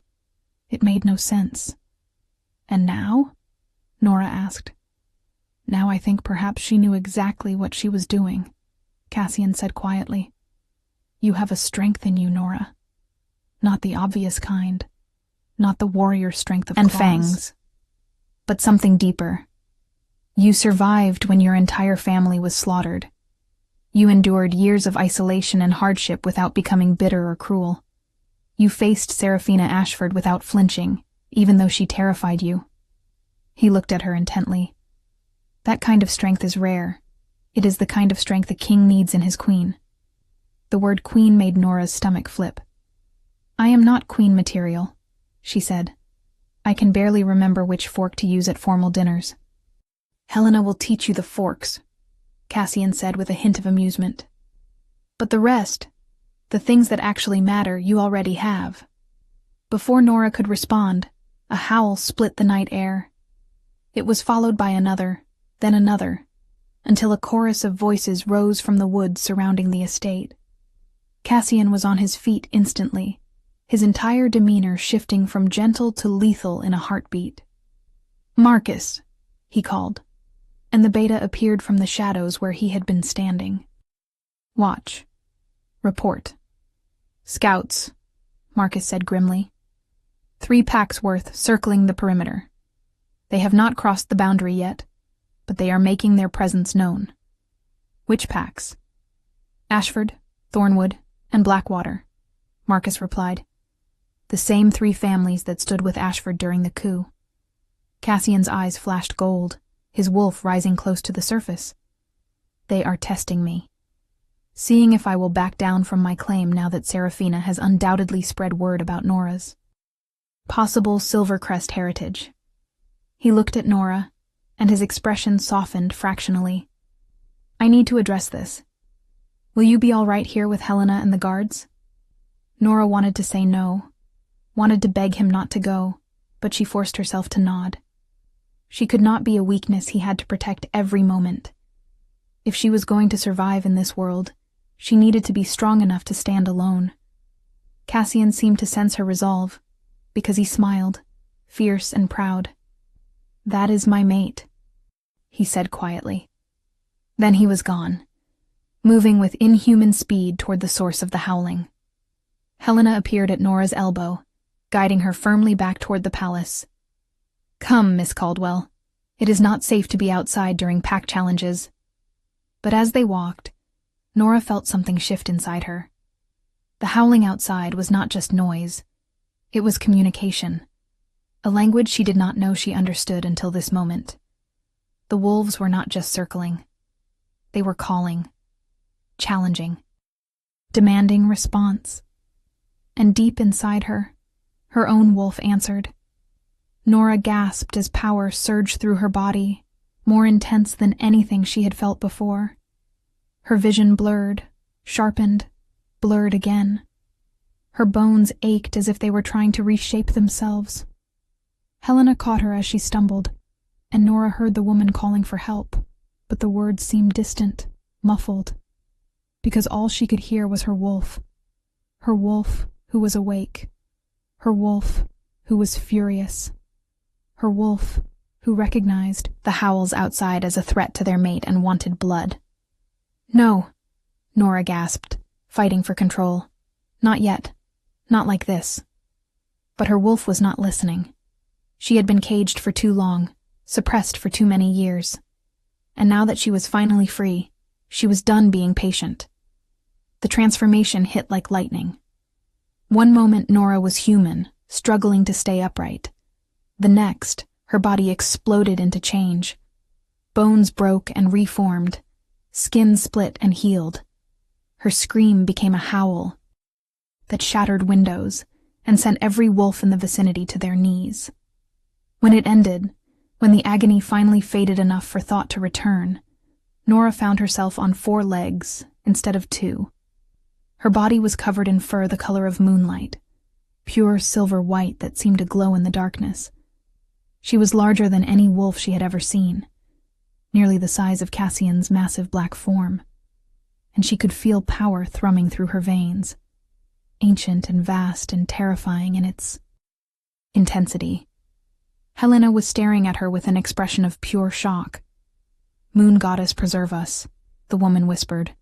It made no sense." "And now?" Nora asked. "Now I think perhaps she knew exactly what she was doing," Cassian said quietly. "You have a strength in you, Nora. Not the obvious kind. Not the warrior strength of claws. Fangs. But something deeper. You survived when your entire family was slaughtered. You endured years of isolation and hardship without becoming bitter or cruel. You faced Seraphina Ashford without flinching, even though she terrified you. He looked at her intently. That kind of strength is rare. It is the kind of strength a king needs in his queen. The word queen made Nora's stomach flip. I am not queen material, she said. I can barely remember which fork to use at formal dinners. Helena will teach you the forks, Cassian said with a hint of amusement. But the rest, the things that actually matter, you already have. Before Nora could respond, a howl split the night air. It was followed by another, then another, until a chorus of voices rose from the woods surrounding the estate. Cassian was on his feet instantly, his entire demeanor shifting from gentle to lethal in a heartbeat. Marcus, he called, and the beta appeared from the shadows where he had been standing. Watch. Report. Scouts, Marcus said grimly. 3 packs worth circling the perimeter. They have not crossed the boundary yet, but they are making their presence known. Which packs? Ashford, Thornwood, and Blackwater, Marcus replied. The same 3 families that stood with Ashford during the coup. Cassian's eyes flashed gold, his wolf rising close to the surface. They are testing me, seeing if I will back down from my claim now that Seraphina has undoubtedly spread word about Nora's possible Silvercrest heritage. He looked at Nora, and his expression softened fractionally. I need to address this. Will you be all right here with Helena and the guards? Nora wanted to say no, wanted to beg him not to go, but she forced herself to nod. She could not be a weakness he had to protect every moment. If she was going to survive in this world, she needed to be strong enough to stand alone. Cassian seemed to sense her resolve, because he smiled, fierce and proud. That is my mate, he said quietly. Then he was gone, moving with inhuman speed toward the source of the howling. Helena appeared at Nora's elbow, guiding her firmly back toward the palace. Come, Miss Caldwell. It is not safe to be outside during pack challenges. But as they walked, Nora felt something shift inside her. The howling outside was not just noise. It was communication, a language she did not know she understood until this moment. The wolves were not just circling. They were calling, challenging, demanding response. And deep inside her, her own wolf answered. Nora gasped as power surged through her body, more intense than anything she had felt before. Her vision blurred, sharpened, blurred again. Her bones ached as if they were trying to reshape themselves. Helena caught her as she stumbled, and Nora heard the woman calling for help, but the words seemed distant, muffled, because all she could hear was her wolf who was awake, her wolf who was furious, her wolf who recognized the howls outside as a threat to their mate and wanted blood. No, Nora gasped, fighting for control. Not yet. Not like this. But her wolf was not listening. She had been caged for too long, suppressed for too many years. And now that she was finally free, she was done being patient. The transformation hit like lightning. One moment Nora was human, struggling to stay upright. The next, her body exploded into change. Bones broke and reformed. Skin split and healed. Her scream became a howl that shattered windows and sent every wolf in the vicinity to their knees. When it ended, when the agony finally faded enough for thought to return, Nora found herself on 4 legs instead of 2. Her body was covered in fur the color of moonlight, pure silver white that seemed to glow in the darkness. She was larger than any wolf she had ever seen, nearly the size of Cassian's massive black form, and she could feel power thrumming through her veins, ancient and vast and terrifying in its intensity. Helena was staring at her with an expression of pure shock. Moon goddess preserve us, the woman whispered.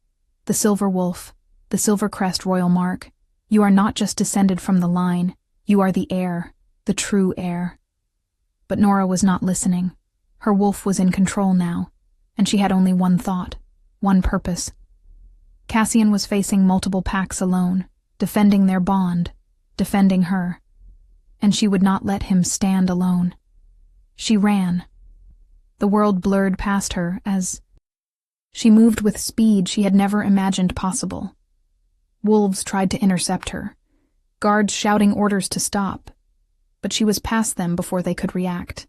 The silver wolf, the silver crest royal mark. You are not just descended from the line, you are the heir, the true heir. But Nora was not listening. Her wolf was in control now, and she had only one thought, one purpose, Cassian was facing multiple packs alone, defending their bond, defending her. And she would not let him stand alone. She ran. The world blurred past her as she moved with speed she had never imagined possible. Wolves tried to intercept her, guards shouting orders to stop, but she was past them before they could react.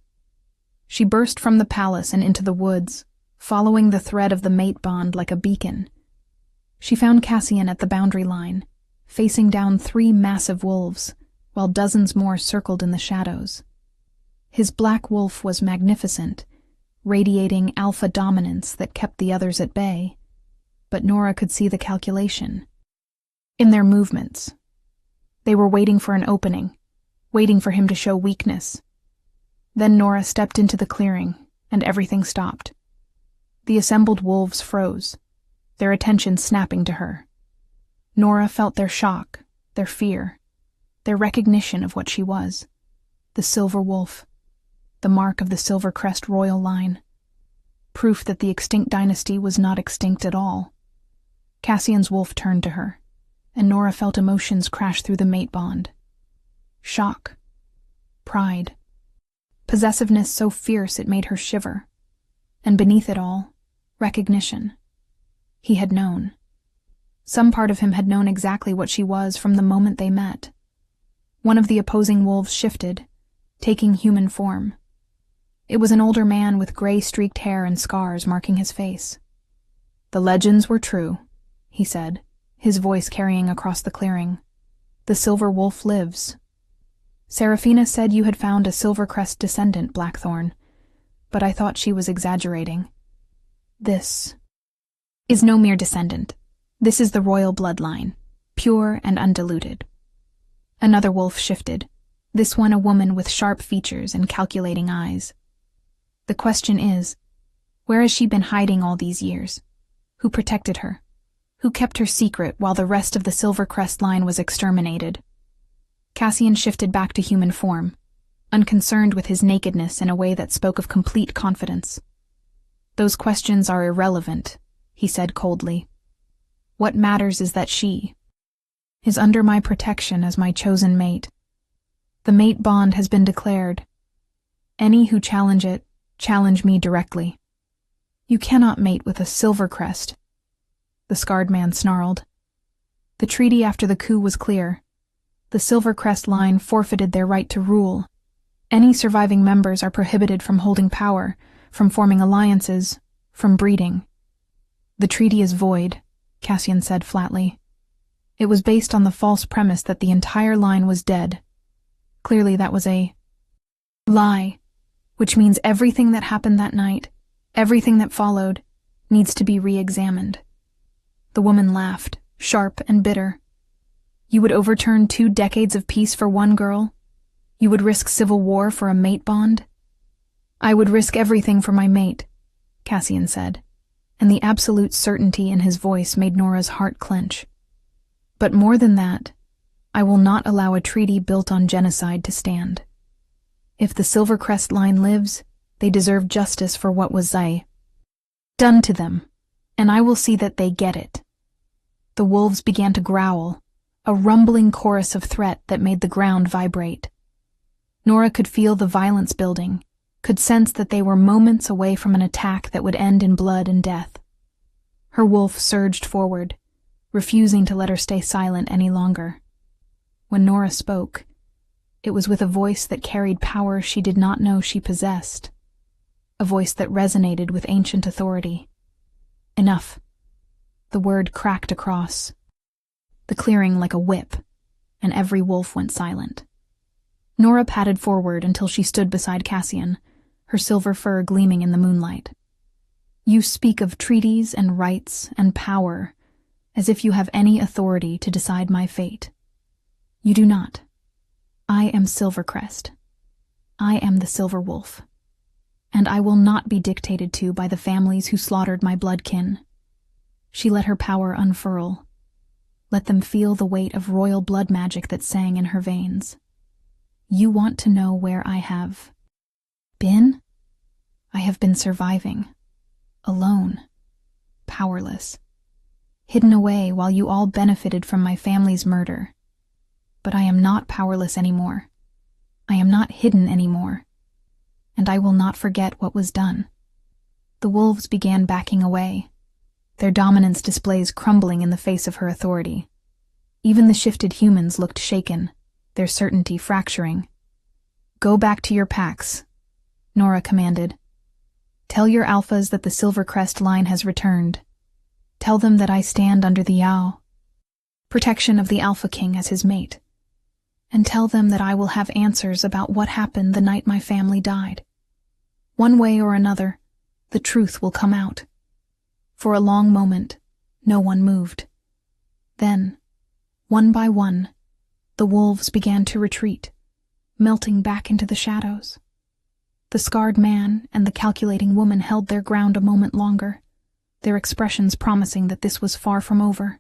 She burst from the palace and into the woods, following the thread of the mate bond like a beacon. She found Cassian at the boundary line, facing down 3 massive wolves, while dozens more circled in the shadows. His black wolf was magnificent, radiating alpha dominance that kept the others at bay, but Nora could see the calculation in their movements. They were waiting for an opening, waiting for him to show weakness. Then Nora stepped into the clearing, and everything stopped. The assembled wolves froze, their attention snapping to her. Nora felt their shock, their fear, their recognition of what she was. The silver wolf, the mark of the Silver Crest royal line. Proof that the extinct dynasty was not extinct at all. Cassian's wolf turned to her, and Nora felt emotions crash through the mate bond. Shock. Pride. Possessiveness so fierce it made her shiver. And beneath it all, recognition. He had known. Some part of him had known exactly what she was from the moment they met. One of the opposing wolves shifted, taking human form. It was an older man with gray-streaked hair and scars marking his face. "The legends were true," he said, his voice carrying across the clearing. "The silver wolf lives. Seraphina said you had found a Silvercrest descendant, Blackthorn, but I thought she was exaggerating. This is no mere descendant. This is the royal bloodline, pure and undiluted." Another wolf shifted, this one a woman with sharp features and calculating eyes. "The question is, where has she been hiding all these years? Who protected her? Who kept her secret while the rest of the Silvercrest line was exterminated?" Cassian shifted back to human form, unconcerned with his nakedness in a way that spoke of complete confidence. "Those questions are irrelevant," he said coldly. "What matters is that she is under my protection as my chosen mate. The mate bond has been declared. Any who challenge it, challenge me directly. You cannot mate with a Silvercrest." The scarred man snarled. "The treaty after the coup was clear. The Silvercrest line forfeited their right to rule. Any surviving members are prohibited from holding power, from forming alliances, from breeding." "The treaty is void," Cassian said flatly. "It was based on the false premise that the entire line was dead. Clearly that was a lie, which means everything that happened that night, everything that followed, needs to be re-examined." The woman laughed, sharp and bitter. "You would overturn 2 decades of peace for one girl? You would risk civil war for a mate bond?" "I would risk everything for my mate," Cassian said, and the absolute certainty in his voice made Nora's heart clench. "But more than that, I will not allow a treaty built on genocide to stand. If the Silvercrest line lives, they deserve justice for what was done to them, and I will see that they get it." The wolves began to growl, a rumbling chorus of threat that made the ground vibrate. Nora could feel the violence building, could sense that they were moments away from an attack that would end in blood and death. Her wolf surged forward, refusing to let her stay silent any longer. When Nora spoke, it was with a voice that carried power she did not know she possessed, a voice that resonated with ancient authority. "Enough." The word cracked across the clearing like a whip, and every wolf went silent. Nora padded forward until she stood beside Cassian, her silver fur gleaming in the moonlight. "You speak of treaties and rights and power as if you have any authority to decide my fate. You do not. I am Silvercrest. I am the Silver Wolf. And I will not be dictated to by the families who slaughtered my bloodkin." She let her power unfurl. Let them feel the weight of royal blood magic that sang in her veins. "You want to know where I have been? I have been surviving. Alone. Powerless. hidden away while you all benefited from my family's murder. But I am not powerless anymore. I am not hidden anymore. And I will not forget what was done." The wolves began backing away, their dominance displays crumbling in the face of her authority. Even the shifted humans looked shaken, their certainty fracturing. "Go back to your packs," Nora commanded. "Tell your alphas that the Silvercrest line has returned. Tell them that I stand under the Yao, protection of the Alpha King as his mate. And tell them that I will have answers about what happened the night my family died. One way or another, the truth will come out." For a long moment, no one moved. Then, one by one, the wolves began to retreat, melting back into the shadows. The scarred man and the calculating woman held their ground a moment longer, their expressions promising that this was far from over.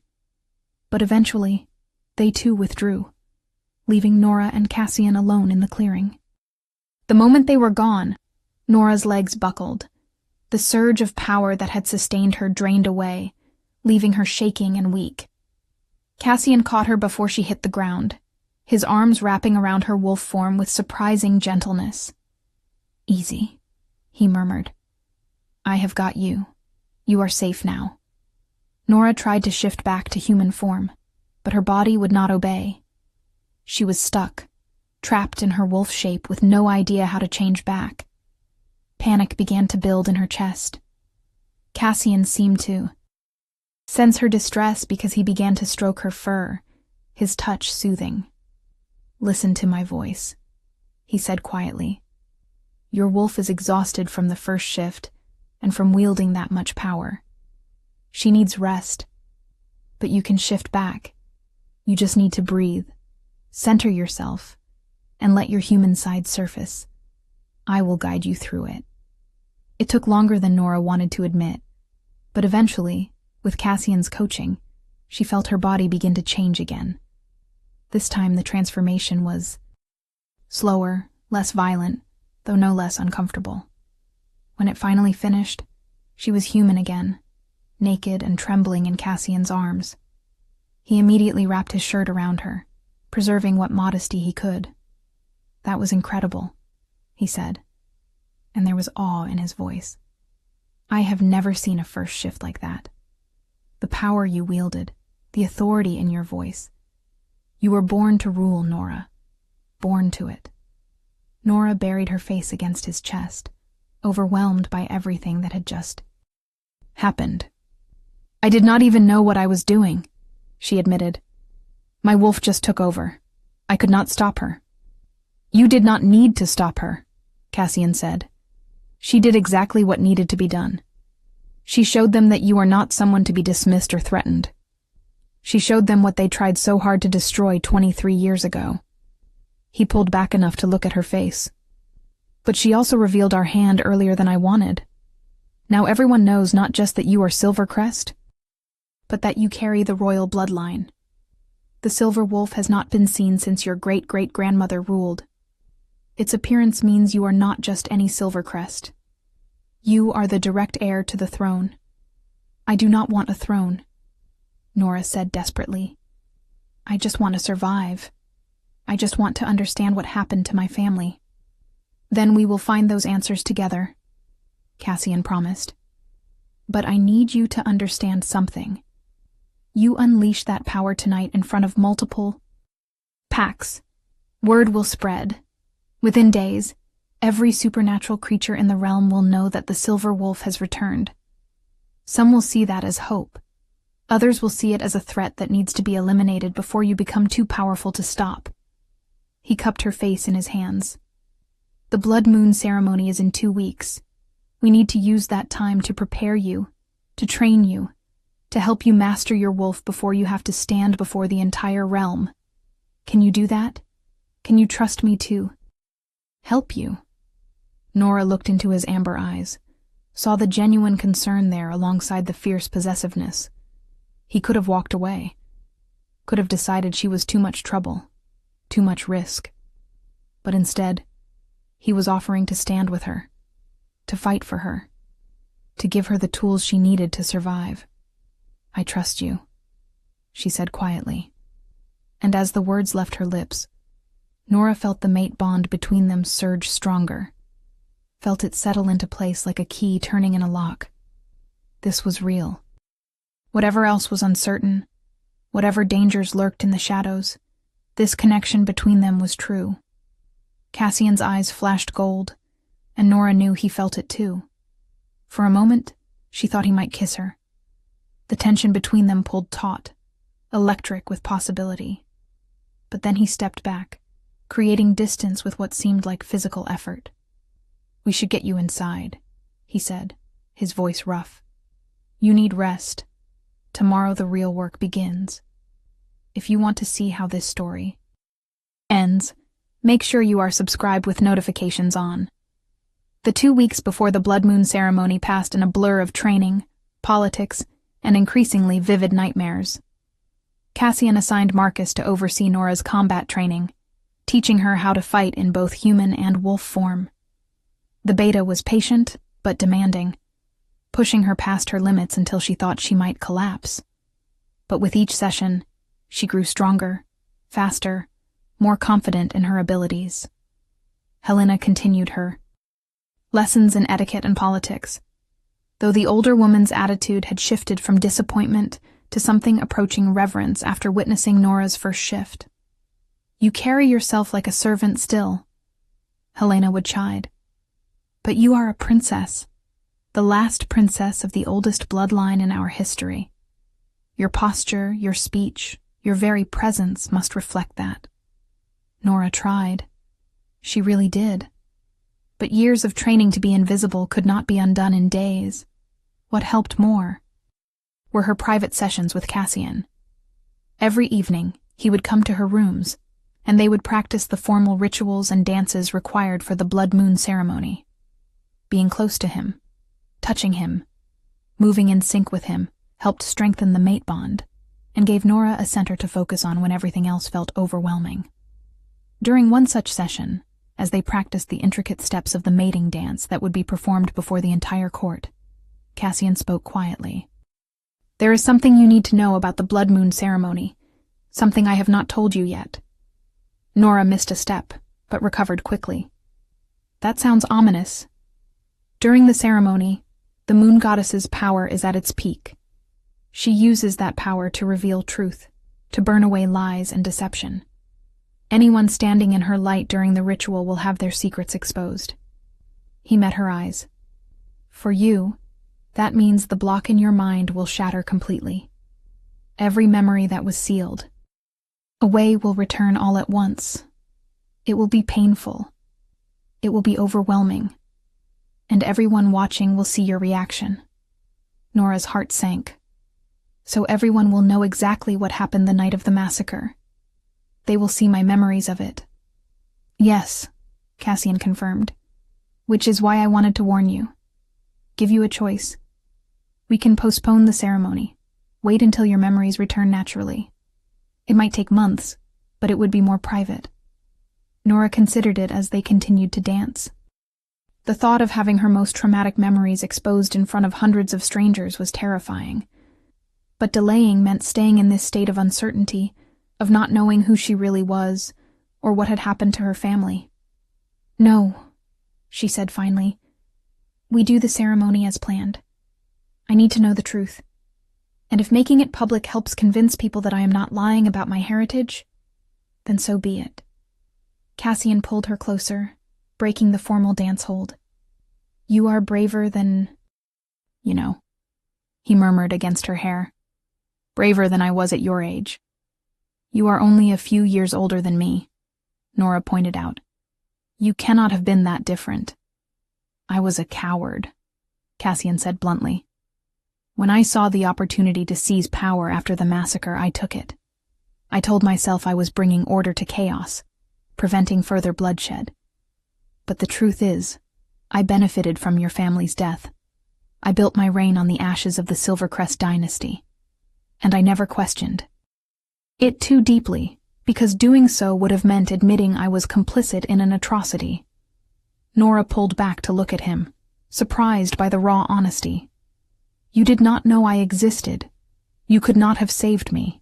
But eventually, they too withdrew, leaving Nora and Cassian alone in the clearing. The moment they were gone, Nora's legs buckled. The surge of power that had sustained her drained away, leaving her shaking and weak. Cassian caught her before she hit the ground, his arms wrapping around her wolf form with surprising gentleness. "Easy," he murmured. "I have got you. You are safe now." Nora tried to shift back to human form, but her body would not obey. She was stuck, trapped in her wolf shape with no idea how to change back. Panic began to build in her chest. Cassian seemed to sense her distress because he began to stroke her fur, his touch soothing. "Listen to my voice," he said quietly. "Your wolf is exhausted from the first shift and from wielding that much power. She needs rest, but you can shift back. You just need to breathe, center yourself, and let your human side surface. I will guide you through it." It took longer than Nora wanted to admit, but eventually, with Cassian's coaching, she felt her body begin to change again. This time the transformation was slower, less violent, though no less uncomfortable. When it finally finished, she was human again, naked and trembling in Cassian's arms. He immediately wrapped his shirt around her, preserving what modesty he could. "That was incredible," he said, and there was awe in his voice. "I have never seen a first shift like that. The power you wielded, the authority in your voice. You were born to rule, Nora. Born to it." Nora buried her face against his chest, overwhelmed by everything that had just happened. "I did not even know what I was doing," she admitted. "My wolf just took over. I could not stop her." "You did not need to stop her," Cassian said. "She did exactly what needed to be done. She showed them that you are not someone to be dismissed or threatened. She showed them what they tried so hard to destroy 23 years ago." He pulled back enough to look at her face. "But she also revealed our hand earlier than I wanted. Now everyone knows not just that you are Silvercrest, but that you carry the royal bloodline. The silver wolf has not been seen since your great-great-grandmother ruled. Its appearance means you are not just any Silvercrest. You are the direct heir to the throne." "I do not want a throne," Nora said desperately. "I just want to survive. I just want to understand what happened to my family." "Then we will find those answers together," Cassian promised. "But I need you to understand something. You unleash that power tonight in front of multiple packs. Word will spread. Within days, every supernatural creature in the realm will know that the silver wolf has returned. Some will see that as hope. Others will see it as a threat that needs to be eliminated before you become too powerful to stop." He cupped her face in his hands. "The blood moon ceremony is in 2 weeks. We need to use that time to prepare you, to train you, to help you master your wolf before you have to stand before the entire realm. Can you do that? Can you trust me to help you?" Nora looked into his amber eyes, saw the genuine concern there alongside the fierce possessiveness. He could have walked away, could have decided she was too much trouble, too much risk. But instead, he was offering to stand with her, to fight for her, to give her the tools she needed to survive. I trust you, she said quietly. And as the words left her lips, Nora felt the mate bond between them surge stronger, felt it settle into place like a key turning in a lock. This was real. Whatever else was uncertain, whatever dangers lurked in the shadows, this connection between them was true. Cassian's eyes flashed gold, and Nora knew he felt it too. For a moment, she thought he might kiss her. The tension between them pulled taut, electric with possibility. But then he stepped back, creating distance with what seemed like physical effort. We should get you inside, he said, his voice rough. You need rest. Tomorrow the real work begins. If you want to see how this story ends, make sure you are subscribed with notifications on. The 2 weeks before the blood moon ceremony passed in a blur of training, politics, and increasingly vivid nightmares. Cassian assigned Marcus to oversee Nora's combat training, teaching her how to fight in both human and wolf form. The beta was patient, but demanding, pushing her past her limits until she thought she might collapse. But with each session, she grew stronger, faster, more confident in her abilities. Helena continued her lessons in etiquette and politics, though the older woman's attitude had shifted from disappointment to something approaching reverence after witnessing Nora's first shift. You carry yourself like a servant still, Helena would chide. But you are a princess, the last princess of the oldest bloodline in our history. Your posture, your speech, your very presence must reflect that. Nora tried. She really did. But years of training to be invisible could not be undone in days. What helped more were her private sessions with Cassian. Every evening, he would come to her rooms, and they would practice the formal rituals and dances required for the blood moon ceremony. Being close to him, touching him, moving in sync with him, helped strengthen the mate bond, and gave Nora a center to focus on when everything else felt overwhelming. During one such session, as they practiced the intricate steps of the mating dance that would be performed before the entire court, Cassian spoke quietly. There is something you need to know about the blood moon ceremony, something I have not told you yet. Nora missed a step, but recovered quickly. That sounds ominous. During the ceremony, the moon goddess's power is at its peak. She uses that power to reveal truth, to burn away lies and deception. Anyone standing in her light during the ritual will have their secrets exposed. He met her eyes. For you, that means the block in your mind will shatter completely. Every memory that was sealed away will return all at once. It will be painful. It will be overwhelming. And everyone watching will see your reaction. Nora's heart sank. So everyone will know exactly what happened the night of the massacre. They will see my memories of it. Yes, Cassian confirmed, which is why I wanted to warn you. Give you a choice. We can postpone the ceremony. Wait until your memories return naturally. It might take months, but it would be more private. Nora considered it as they continued to dance. The thought of having her most traumatic memories exposed in front of hundreds of strangers was terrifying. But delaying meant staying in this state of uncertainty, of not knowing who she really was, or what had happened to her family. No, she said finally. We do the ceremony as planned. I need to know the truth. And if making it public helps convince people that I am not lying about my heritage, then so be it. Cassian pulled her closer, breaking the formal dance hold. You are braver than, he murmured against her hair. Braver than I was at your age. You are only a few years older than me, Nora pointed out. You cannot have been that different. I was a coward, Cassian said bluntly. When I saw the opportunity to seize power after the massacre, I took it. I told myself I was bringing order to chaos, preventing further bloodshed. But the truth is, I benefited from your family's death. I built my reign on the ashes of the Silvercrest dynasty. And I never questioned it too deeply, because doing so would have meant admitting I was complicit in an atrocity. Nora pulled back to look at him, surprised by the raw honesty. You did not know I existed. You could not have saved me.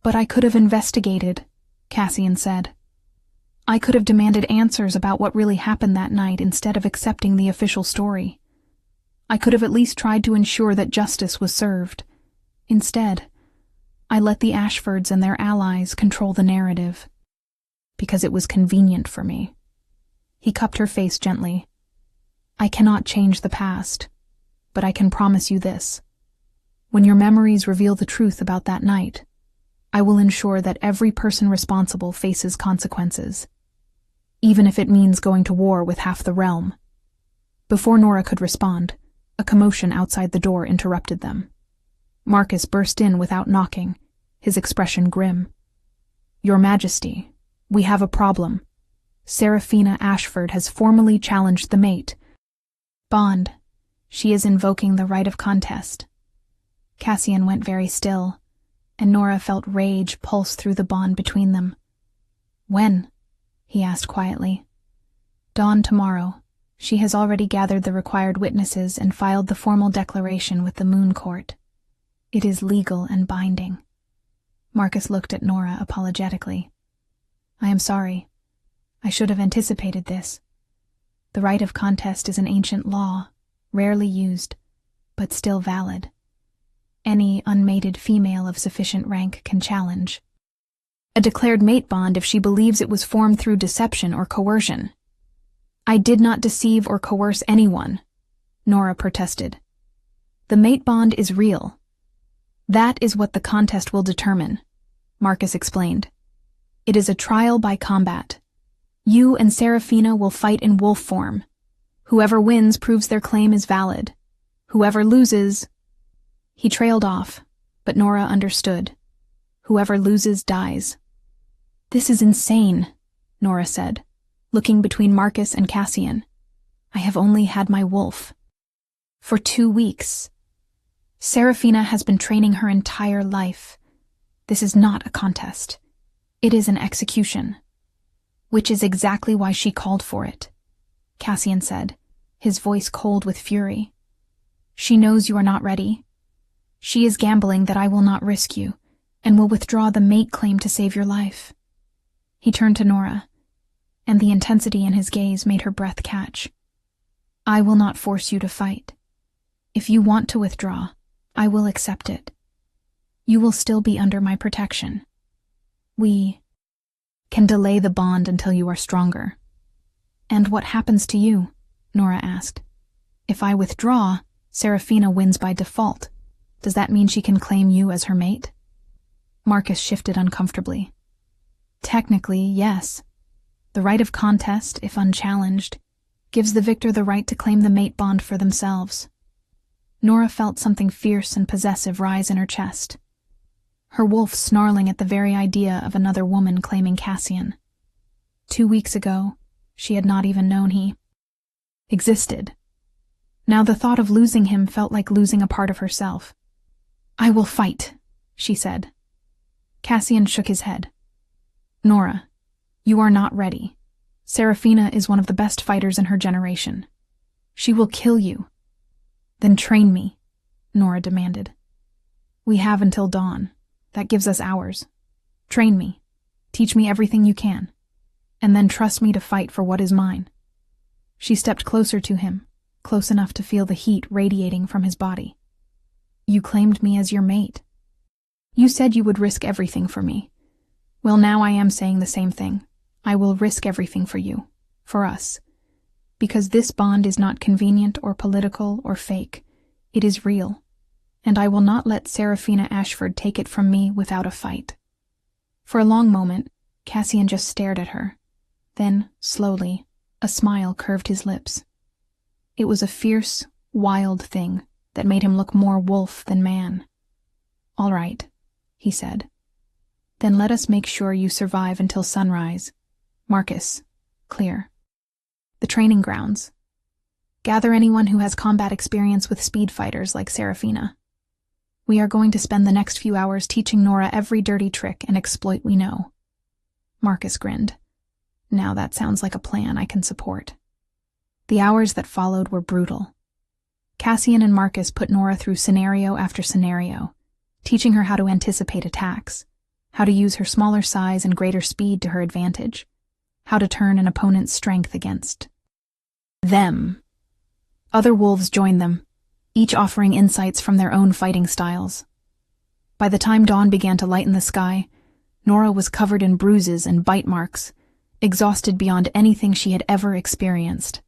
But I could have investigated, Cassian said. I could have demanded answers about what really happened that night instead of accepting the official story. I could have at least tried to ensure that justice was served. Instead, I let the Ashfords and their allies control the narrative. Because it was convenient for me. He cupped her face gently. I cannot change the past, but I can promise you this. When your memories reveal the truth about that night, I will ensure that every person responsible faces consequences, even if it means going to war with half the realm. Before Nora could respond, a commotion outside the door interrupted them. Marcus burst in without knocking, his expression grim. Your Majesty, we have a problem. Serafina Ashford has formally challenged the mate. Bond, she is invoking the right of contest. Cassian went very still, and Nora felt rage pulse through the bond between them. When? He asked quietly. Dawn tomorrow. She has already gathered the required witnesses and filed the formal declaration with the Moon Court. It is legal and binding. Marcus looked at Nora apologetically. I am sorry. I should have anticipated this. The right of contest is an ancient law, rarely used, but still valid. Any unmated female of sufficient rank can challenge. A declared mate bond if she believes it was formed through deception or coercion. I did not deceive or coerce anyone, Nora protested. The mate bond is real. That is what the contest will determine, Marcus explained. It is a trial by combat. You and Serafina will fight in wolf form. Whoever wins proves their claim is valid. Whoever loses... He trailed off, but Nora understood. Whoever loses dies. This is insane, Nora said, looking between Marcus and Cassian. I have only had my wolf. For 2 weeks. Serafina has been training her entire life. This is not a contest. It is an execution. Which is exactly why she called for it, Cassian said, his voice cold with fury. She knows you are not ready. She is gambling that I will not risk you, and will withdraw the mate claim to save your life. He turned to Nora, and the intensity in his gaze made her breath catch. I will not force you to fight. If you want to withdraw, I will accept it. You will still be under my protection. We can delay the bond until you are stronger. And what happens to you? Nora asked. If I withdraw, Serafina wins by default. Does that mean she can claim you as her mate? Marcus shifted uncomfortably. Technically, yes. The right of contest, if unchallenged, gives the victor the right to claim the mate bond for themselves. Nora felt something fierce and possessive rise in her chest. Her wolf snarling at the very idea of another woman claiming Cassian. 2 weeks ago, she had not even known he existed. Now the thought of losing him felt like losing a part of herself. I will fight, she said. Cassian shook his head. Nora, you are not ready. Serafina is one of the best fighters in her generation. She will kill you. Then train me, Nora demanded. We have until dawn. That gives us hours. Train me. Teach me everything you can. And then trust me to fight for what is mine. She stepped closer to him, close enough to feel the heat radiating from his body. You claimed me as your mate. You said you would risk everything for me. Well, now I am saying the same thing. I will risk everything for you, for us. Because this bond is not convenient or political or fake. It is real. And I will not let Serafina Ashford take it from me without a fight. For a long moment, Cassian just stared at her. Then, slowly, a smile curved his lips. It was a fierce, wild thing that made him look more wolf than man. All right, he said. Then let us make sure you survive until sunrise. Marcus, clear. The training grounds. Gather anyone who has combat experience with speed fighters like Serafina. We are going to spend the next few hours teaching Nora every dirty trick and exploit we know. Marcus grinned. Now that sounds like a plan I can support. The hours that followed were brutal. Cassian and Marcus put Nora through scenario after scenario, teaching her how to anticipate attacks, how to use her smaller size and greater speed to her advantage, how to turn an opponent's strength against them. Other wolves joined them, each offering insights from their own fighting styles. By the time dawn began to lighten the sky, Nora was covered in bruises and bite marks, exhausted beyond anything she had ever experienced.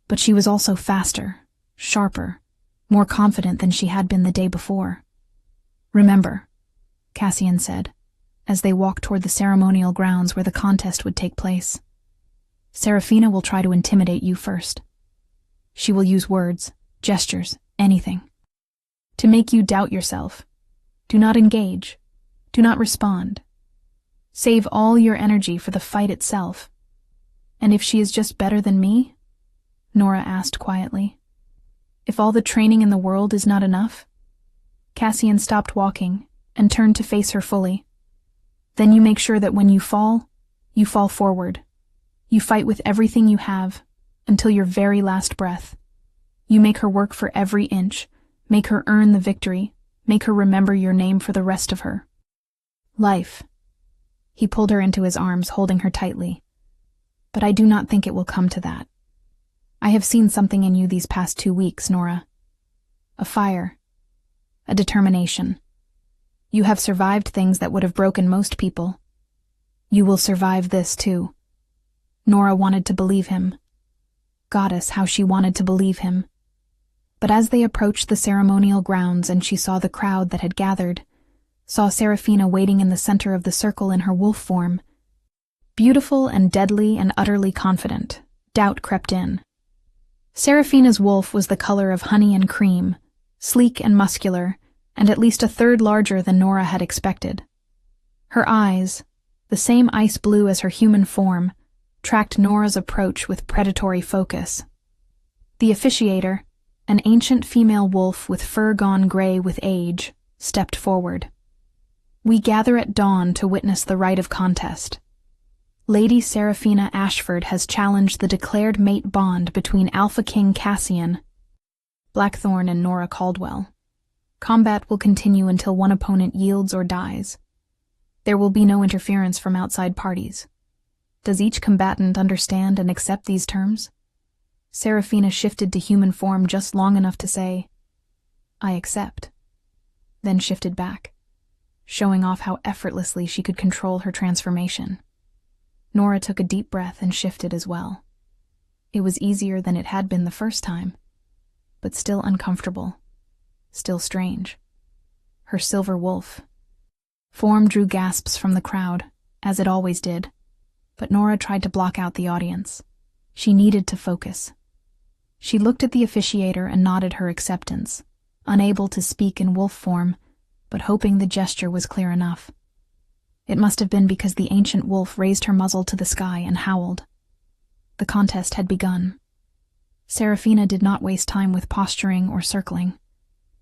But she was also faster, sharper, more confident than she had been the day before. "Remember," Cassian said, as they walked toward the ceremonial grounds where the contest would take place. "Seraphina will try to intimidate you first. She will use words, gestures, anything, to make you doubt yourself. Do not engage. Do not respond. Save all your energy for the fight itself." "And if she is just better than me?" Nora asked quietly. "If all the training in the world is not enough?" Cassian stopped walking and turned to face her fully. "Then you make sure that when you fall forward. You fight with everything you have, until your very last breath. You make her work for every inch, make her earn the victory, make her remember your name for the rest of her life." He pulled her into his arms, holding her tightly. "But I do not think it will come to that. I have seen something in you these past 2 weeks, Nora. A fire. A determination. You have survived things that would have broken most people. You will survive this, too." Nora wanted to believe him. Goddess, how she wanted to believe him. But as they approached the ceremonial grounds and she saw the crowd that had gathered, saw Seraphina waiting in the center of the circle in her wolf form, beautiful and deadly and utterly confident, doubt crept in. Seraphina's wolf was the color of honey and cream, sleek and muscular, and at least a third larger than Nora had expected. Her eyes, the same ice blue as her human form, tracked Nora's approach with predatory focus. The officiator, an ancient female wolf with fur gone gray with age, stepped forward. "We gather at dawn to witness the rite of contest. Lady Seraphina Ashford has challenged the declared mate bond between Alpha King Cassian, Blackthorn, and Nora Caldwell. Combat will continue until one opponent yields or dies. There will be no interference from outside parties. Does each combatant understand and accept these terms?" Seraphina shifted to human form just long enough to say, "I accept," then shifted back, showing off how effortlessly she could control her transformation. Nora took a deep breath and shifted as well. It was easier than it had been the first time, but still uncomfortable, still strange. Her silver wolf form drew gasps from the crowd, as it always did, but Nora tried to block out the audience. She needed to focus. She looked at the officiator and nodded her acceptance, unable to speak in wolf form, but hoping the gesture was clear enough. It must have been because the ancient wolf raised her muzzle to the sky and howled. The contest had begun. Seraphina did not waste time with posturing or circling.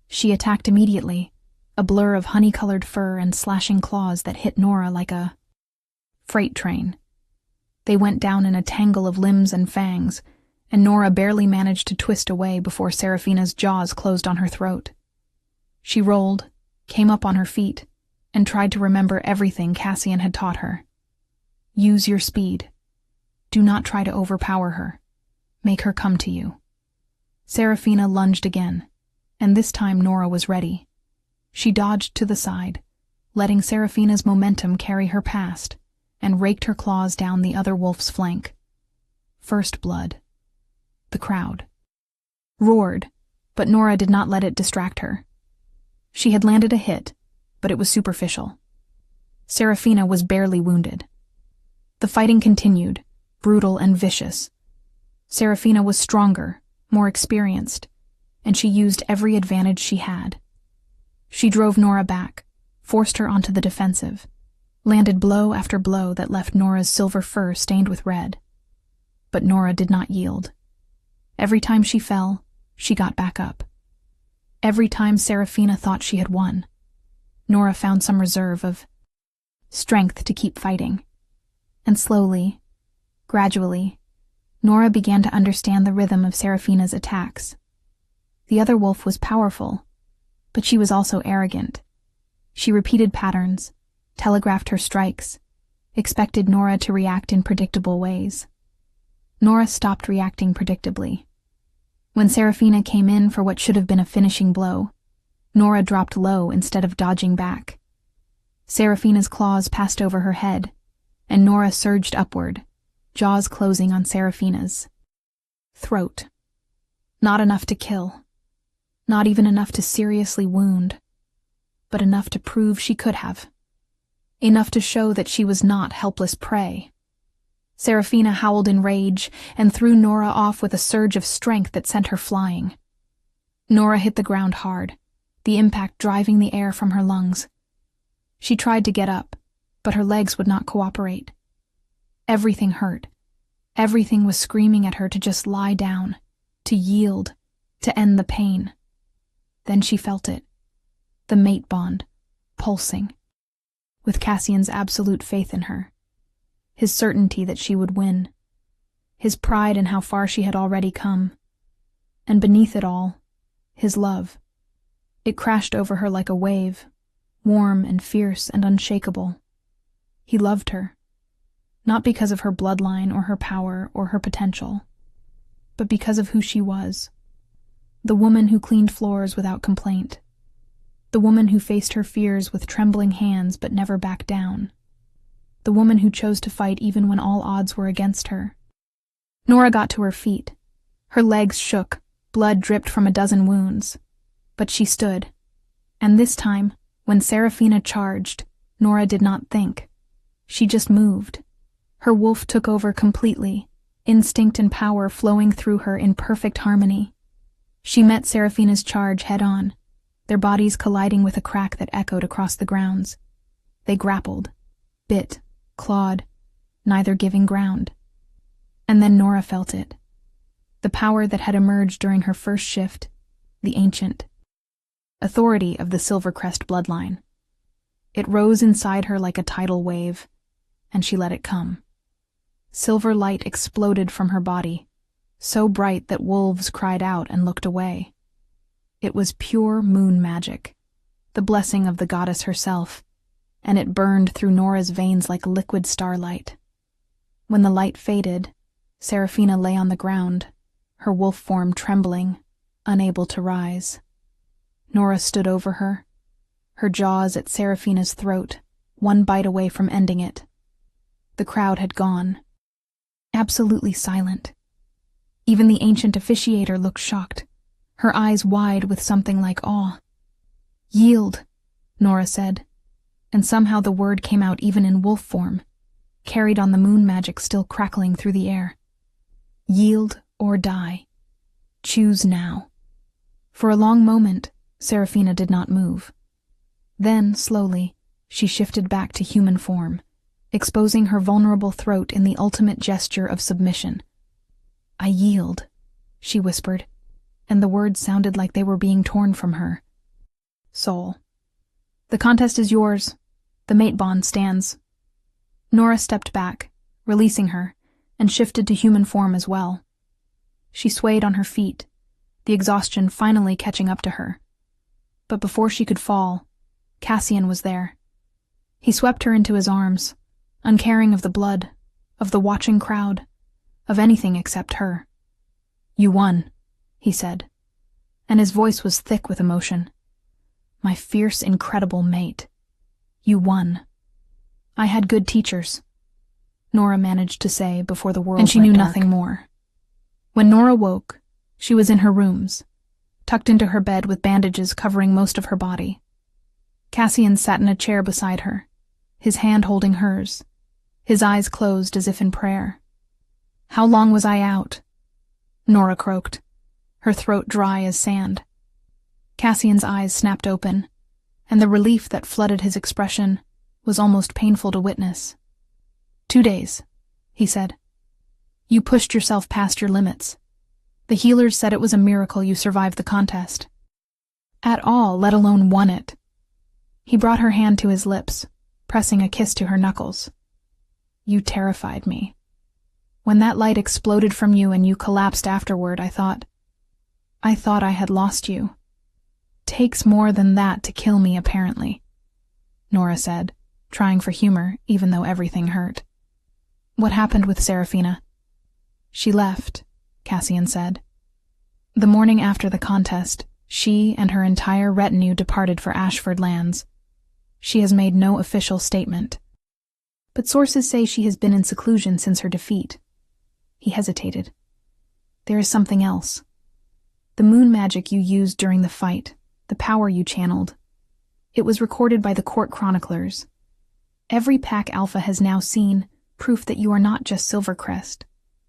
She attacked immediately, a blur of honey-colored fur and slashing claws that hit Nora like a freight train. They went down in a tangle of limbs and fangs, and Nora barely managed to twist away before Seraphina's jaws closed on her throat. She rolled, came up on her feet, and tried to remember everything Cassian had taught her. Use your speed. Do not try to overpower her. Make her come to you. Seraphina lunged again, and this time Nora was ready. She dodged to the side, letting Seraphina's momentum carry her past, and raked her claws down the other wolf's flank. First blood. The crowd roared, but Nora did not let it distract her. She had landed a hit, but it was superficial. Seraphina was barely wounded. The fighting continued, brutal and vicious. Seraphina was stronger, more experienced, and she used every advantage she had. She drove Nora back, forced her onto the defensive, landed blow after blow that left Nora's silver fur stained with red. But Nora did not yield. Every time she fell, she got back up. Every time Seraphina thought she had won, Nora found some reserve of strength to keep fighting. And slowly, gradually, Nora began to understand the rhythm of Seraphina's attacks. The other wolf was powerful, but she was also arrogant, She repeated patterns, telegraphed her strikes, expected Nora to react in predictable ways. Nora stopped reacting predictably. When Serafina came in for what should have been a finishing blow, Nora dropped low instead of dodging back. Serafina's claws passed over her head, and Nora surged upward, jaws closing on Serafina's throat. Not enough to kill. Not even enough to seriously wound, but enough to prove she could have. Enough to show that she was not helpless prey. Serafina howled in rage and threw Nora off with a surge of strength that sent her flying. Nora hit the ground hard, the impact driving the air from her lungs. She tried to get up, but her legs would not cooperate. Everything hurt. Everything was screaming at her to just lie down, to yield, to end the pain. Then she felt it, the mate bond, pulsing, with Cassian's absolute faith in her, his certainty that she would win, his pride in how far she had already come, and beneath it all, his love. It crashed over her like a wave, warm and fierce and unshakable. He loved her, not because of her bloodline or her power or her potential, but because of who she was. The woman who cleaned floors without complaint. The woman who faced her fears with trembling hands but never backed down. The woman who chose to fight even when all odds were against her. Nora got to her feet. Her legs shook, blood dripped from a dozen wounds. But she stood. And this time, when Serafina charged, Nora did not think. She just moved. Her wolf took over completely, instinct and power flowing through her in perfect harmony. She met Serafina's charge head-on, their bodies colliding with a crack that echoed across the grounds. They grappled, bit, clawed, neither giving ground. And then Nora felt it. The power that had emerged during her first shift, the ancient authority of the Silvercrest bloodline. It rose inside her like a tidal wave, and she let it come. Silver light exploded from her body, so bright that wolves cried out and looked away. It was pure moon magic, the blessing of the goddess herself, and it burned through Nora's veins like liquid starlight. When the light faded, Serafina lay on the ground, her wolf form trembling, unable to rise. Nora stood over her, her jaws at Serafina's throat, one bite away from ending it. The crowd had gone. Absolutely silent. Even the ancient officiator looked shocked, her eyes wide with something like awe. "Yield," Nora said, and somehow the word came out even in wolf form, carried on the moon magic still crackling through the air. Yield or die. Choose now. For a long moment, Serafina did not move. Then, slowly, she shifted back to human form, exposing her vulnerable throat in the ultimate gesture of submission. "I yield," she whispered, and the words sounded like they were being torn from her. "Soul. The contest is yours. The mate bond stands." Nora stepped back, releasing her, and shifted to human form as well. She swayed on her feet, the exhaustion finally catching up to her. But before she could fall, Cassian was there. He swept her into his arms, uncaring of the blood, of the watching crowd, of anything except her. "You won," he said, and his voice was thick with emotion. "My fierce, incredible mate. You won. I had good teachers," Nora managed to say before the world went dark. And she knew nothing more. When Nora woke, she was in her rooms, tucked into her bed with bandages covering most of her body. Cassian sat in a chair beside her, his hand holding hers, his eyes closed as if in prayer. "How long was I out?" Nora croaked, her throat dry as sand. Cassian's eyes snapped open, and the relief that flooded his expression was almost painful to witness. 2 days, he said. "You pushed yourself past your limits. The healers said it was a miracle you survived the contest. At all, let alone won it." He brought her hand to his lips, pressing a kiss to her knuckles. "You terrified me. When that light exploded from you and you collapsed afterward, I thought I had lost you. Takes more than that to kill me, apparently. Nora said, trying for humor even though everything hurt. What happened with Seraphina? She left, Cassian said. The morning after the contest, she and her entire retinue departed for Ashford Lands. She has made no official statement. But sources say she has been in seclusion since her defeat. He hesitated. There is something else. The moon magic you used during the fight, the power you channeled. It was recorded by the court chroniclers. Every Pack Alpha has now seen proof that you are not just Silvercrest,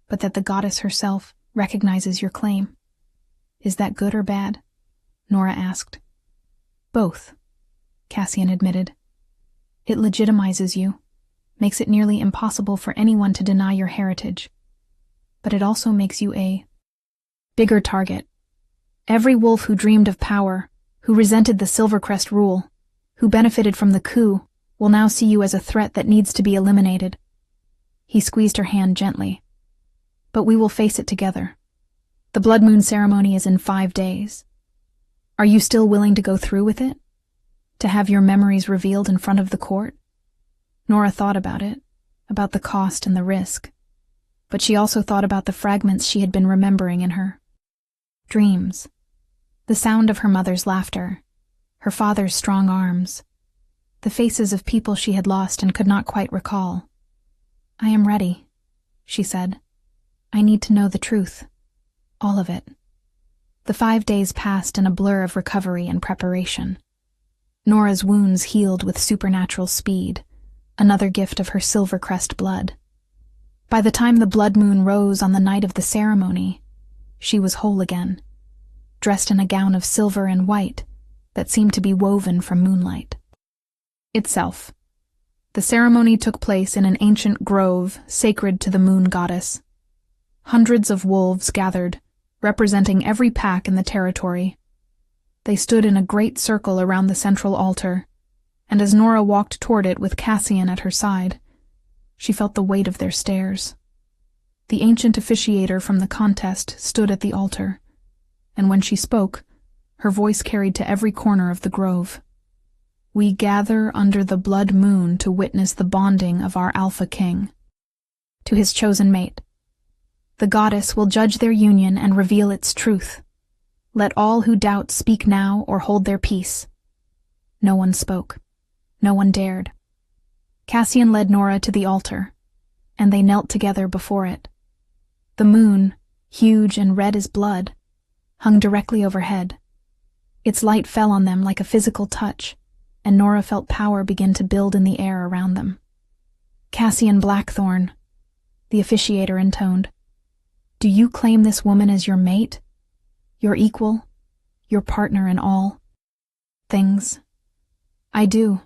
but that the goddess herself recognizes your claim. Is that good or bad? Nora asked. Both, Cassian admitted. It legitimizes you, makes it nearly impossible for anyone to deny your heritage. But it also makes you a bigger target. Every wolf who dreamed of power, who resented the Silvercrest rule, who benefited from the coup, will now see you as a threat that needs to be eliminated. He squeezed her hand gently. But we will face it together. The Blood Moon ceremony is in 5 days. Are you still willing to go through with it? To have your memories revealed in front of the court? Nora thought about it, about the cost and the risk. But she also thought about the fragments she had been remembering in her dreams. The sound of her mother's laughter, her father's strong arms, the faces of people she had lost and could not quite recall. I am ready, she said. I need to know the truth. All of it. The 5 days passed in a blur of recovery and preparation. Nora's wounds healed with supernatural speed, another gift of her Silvercrest blood. By the time the blood moon rose on the night of the ceremony, she was whole again, dressed in a gown of silver and white that seemed to be woven from moonlight. Itself. The ceremony took place in an ancient grove sacred to the moon goddess. Hundreds of wolves gathered, representing every pack in the territory. They stood in a great circle around the central altar, and as Nora walked toward it with Cassian at her side, she felt the weight of their stares. The ancient officiator from the contest stood at the altar, and when she spoke, her voice carried to every corner of the grove. We gather under the blood moon to witness the bonding of our Alpha King. To his chosen mate. The goddess will judge their union and reveal its truth. Let all who doubt speak now or hold their peace. No one spoke. No one dared. Cassian led Nora to the altar, and they knelt together before it. The moon, huge and red as blood, hung directly overhead. Its light fell on them like a physical touch, and Nora felt power begin to build in the air around them. Cassian Blackthorn, the officiator intoned. Do you claim this woman as your mate? Your equal? Your partner in all things? I do,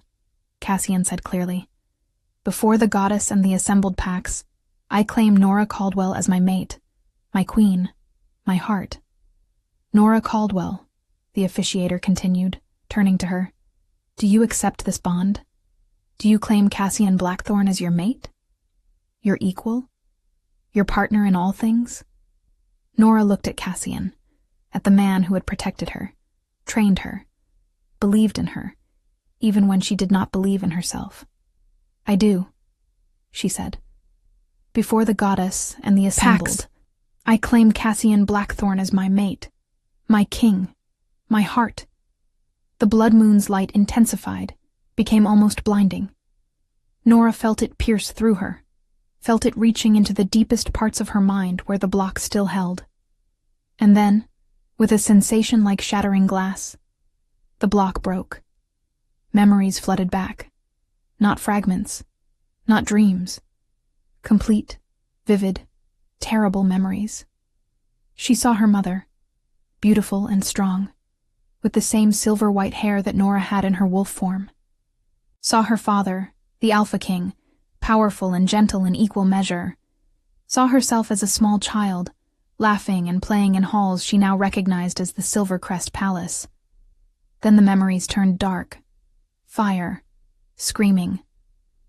Cassian said clearly. Before the goddess and the assembled packs, I claim Nora Caldwell as my mate, my queen, my heart. Nora Caldwell, the officiator continued, turning to her. Do you accept this bond? Do you claim Cassian Blackthorn as your mate? Your equal? Your partner in all things? Nora looked at Cassian, at the man who had protected her, trained her, believed in her, even when she did not believe in herself. I do, she said. Before the goddess and the assembled, I claim Cassian Blackthorn as my mate, my king, my heart. The blood moon's light intensified, became almost blinding. Nora felt it pierce through her, felt it reaching into the deepest parts of her mind where the block still held. And then, with a sensation like shattering glass, the block broke. Memories flooded back. Not fragments, not dreams. Complete, vivid, terrible memories. She saw her mother, beautiful and strong, with the same silver-white hair that Nora had in her wolf form. Saw her father, the Alpha King, powerful and gentle in equal measure. Saw herself as a small child, laughing and playing in halls she now recognized as the Silvercrest Palace. Then the memories turned dark. Fire, screaming,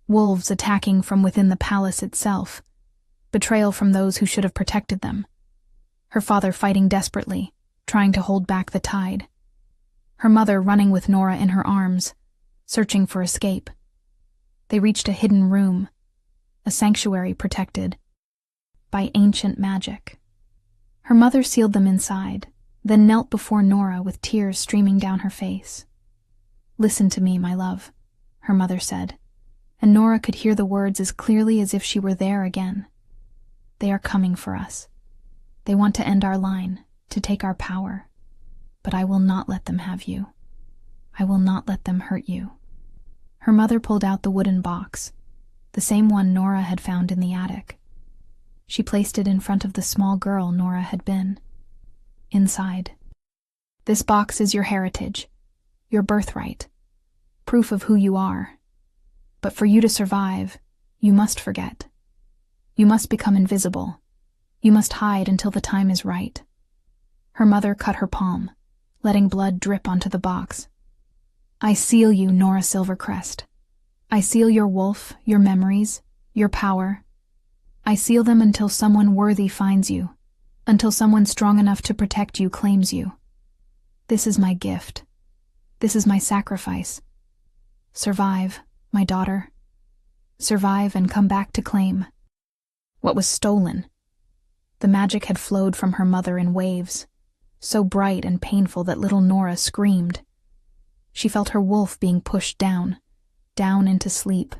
wolves attacking from within the palace itself, betrayal from those who should have protected them. Her father fighting desperately, trying to hold back the tide. Her mother running with Nora in her arms, searching for escape. They reached a hidden room, a sanctuary protected by ancient magic. Her mother sealed them inside, then knelt before Nora with tears streaming down her face. "Listen to me, my love," her mother said, and Nora could hear the words as clearly as if she were there again. "They are coming for us. They want to end our line, to take our power. But I will not let them have you. I will not let them hurt you." Her mother pulled out the wooden box, the same one Nora had found in the attic. She placed it in front of the small girl Nora had been. Inside, "This box is your heritage, your birthright, proof of who you are. But for you to survive, you must forget. You must become invisible. You must hide until the time is right." Her mother cut her palm, letting blood drip onto the box. "I seal you, Nora Silvercrest. I seal your wolf, your memories, your power. I seal them until someone worthy finds you, until someone strong enough to protect you claims you. This is my gift. This is my sacrifice. Survive, my daughter. Survive and come back to claim what was stolen." The magic had flowed from her mother in waves, so bright and painful that little Nora screamed. She felt her wolf being pushed down into sleep,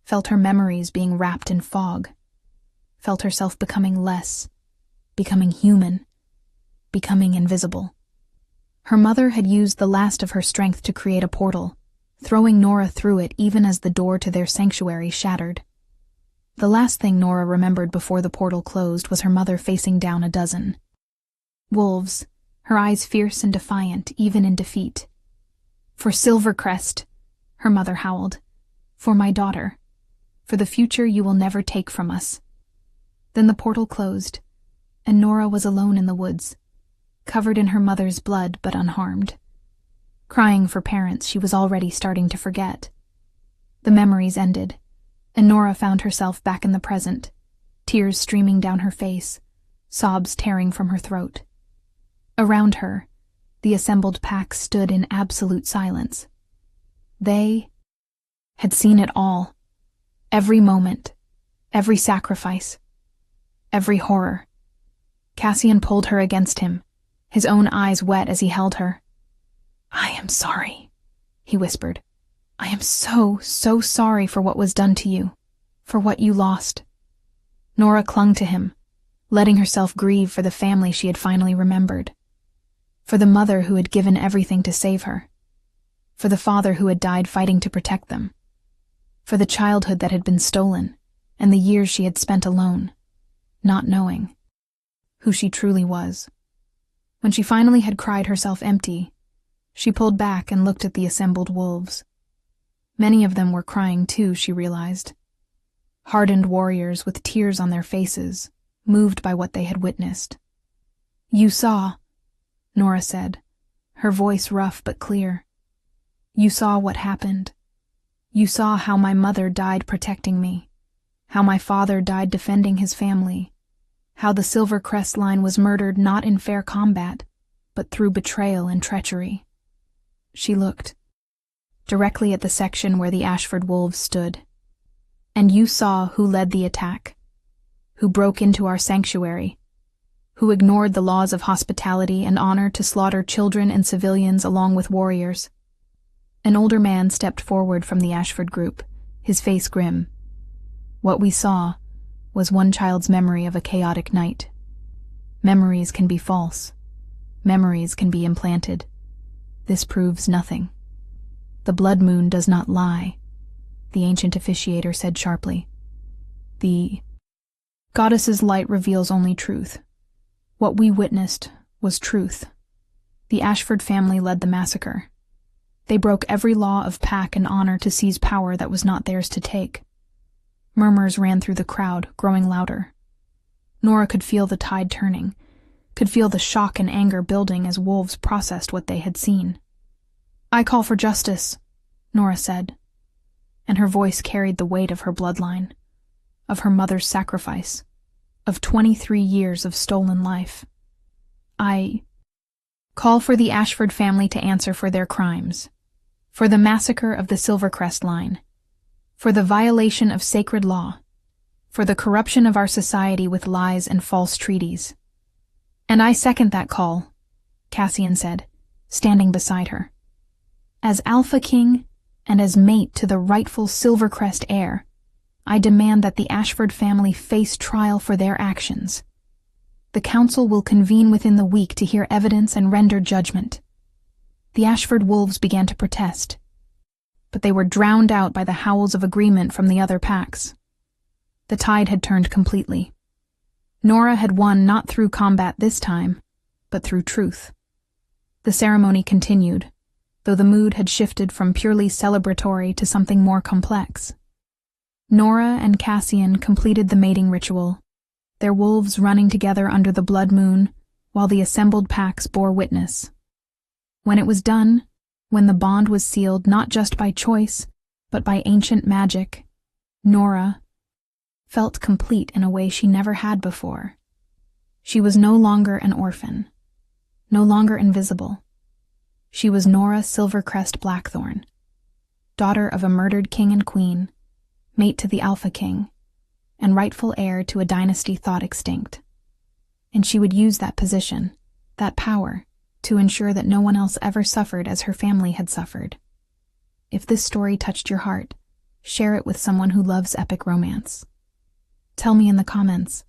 felt her memories being wrapped in fog, felt herself becoming less, becoming human, becoming invisible. Her mother had used the last of her strength to create a portal, throwing Nora through it even as the door to their sanctuary shattered. The last thing Nora remembered before the portal closed was her mother facing down a dozen wolves, her eyes fierce and defiant even in defeat. "For Silvercrest," her mother howled. "For my daughter. For the future you will never take from us." Then the portal closed, and Nora was alone in the woods, covered in her mother's blood but unharmed. Crying for parents she was already starting to forget. The memories ended, and Nora found herself back in the present, tears streaming down her face, sobs tearing from her throat. Around her, the assembled pack stood in absolute silence. They had seen it all. Every moment, every sacrifice, every horror. Cassian pulled her against him, his own eyes wet as he held her. "I am sorry," he whispered. "I am so sorry for what was done to you, for what you lost." Nora clung to him, letting herself grieve for the family she had finally remembered, for the mother who had given everything to save her, for the father who had died fighting to protect them, for the childhood that had been stolen and the years she had spent alone, not knowing who she truly was. When she finally had cried herself empty, she pulled back and looked at the assembled wolves. Many of them were crying too, she realized. Hardened warriors with tears on their faces, moved by what they had witnessed. "You saw," Nora said, her voice rough but clear. "You saw what happened. You saw how my mother died protecting me, how my father died defending his family, how the Silvercrest line was murdered not in fair combat, but through betrayal and treachery." She looked directly at the section where the Ashford wolves stood. "And you saw who led the attack, who broke into our sanctuary, who ignored the laws of hospitality and honor to slaughter children and civilians along with warriors." An older man stepped forward from the Ashford group, his face grim. "What we saw was one child's memory of a chaotic night. Memories can be false. Memories can be implanted. This proves nothing. The blood moon does not lie," the ancient officiator said sharply. "The goddess's light reveals only truth. What we witnessed was truth. The Ashford family led the massacre. They broke every law of pack and honor to seize power that was not theirs to take." Murmurs ran through the crowd, growing louder. Nora could feel the tide turning, could feel the shock and anger building as wolves processed what they had seen. "I call for justice," Nora said, and her voice carried the weight of her bloodline, of her mother's sacrifice, of 23 years of stolen life. "I call for the Ashford family to answer for their crimes, for the massacre of the Silvercrest line, for the violation of sacred law, for the corruption of our society with lies and false treaties. And I second that call, Cassian said, standing beside her. As Alpha King and as mate to the rightful Silvercrest heir, I demand that the Ashford family face trial for their actions. The council will convene within the week to hear evidence and render judgment. The Ashford wolves began to protest, but they were drowned out by the howls of agreement from the other packs. The tide had turned completely. Nora had won not through combat this time, but through truth. The ceremony continued, though the mood had shifted from purely celebratory to something more complex. Nora and Cassian completed the mating ritual, their wolves running together under the blood moon, while the assembled packs bore witness. When it was done, when the bond was sealed not just by choice, but by ancient magic, Nora felt complete in a way she never had before. She was no longer an orphan, no longer invisible. She was Nora Silvercrest Blackthorn, daughter of a murdered king and queen, mate to the Alpha King, and rightful heir to a dynasty thought extinct. And she would use that position, that power, to ensure that no one else ever suffered as her family had suffered. If this story touched your heart, share it with someone who loves epic romance. Tell me in the comments,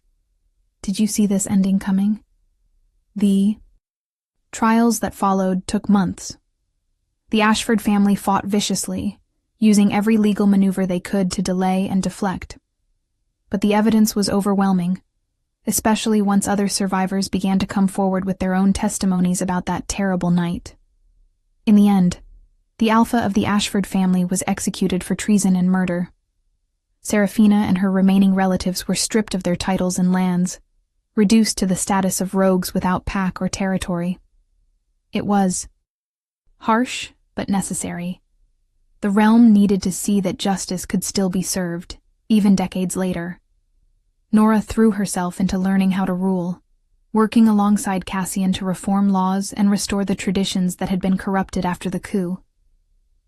did you see this ending coming? The trials that followed took months. The Ashford family fought viciously, using every legal maneuver they could to delay and deflect. But the evidence was overwhelming, especially once other survivors began to come forward with their own testimonies about that terrible night. In the end, the Alpha of the Ashford family was executed for treason and murder. Serafina and her remaining relatives were stripped of their titles and lands, reduced to the status of rogues without pack or territory. It was harsh, but necessary. The realm needed to see that justice could still be served, even decades later. Nora threw herself into learning how to rule, working alongside Cassian to reform laws and restore the traditions that had been corrupted after the coup.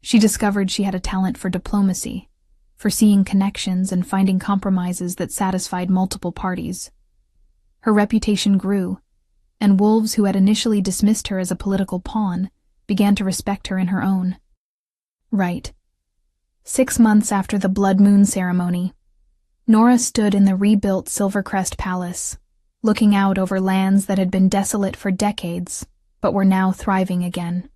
She discovered she had a talent for diplomacy, for seeing connections and finding compromises that satisfied multiple parties. Her reputation grew, and wolves who had initially dismissed her as a political pawn began to respect her in her own right. 6 months after the Blood Moon ceremony, Nora stood in the rebuilt Silvercrest Palace, looking out over lands that had been desolate for decades, but were now thriving again.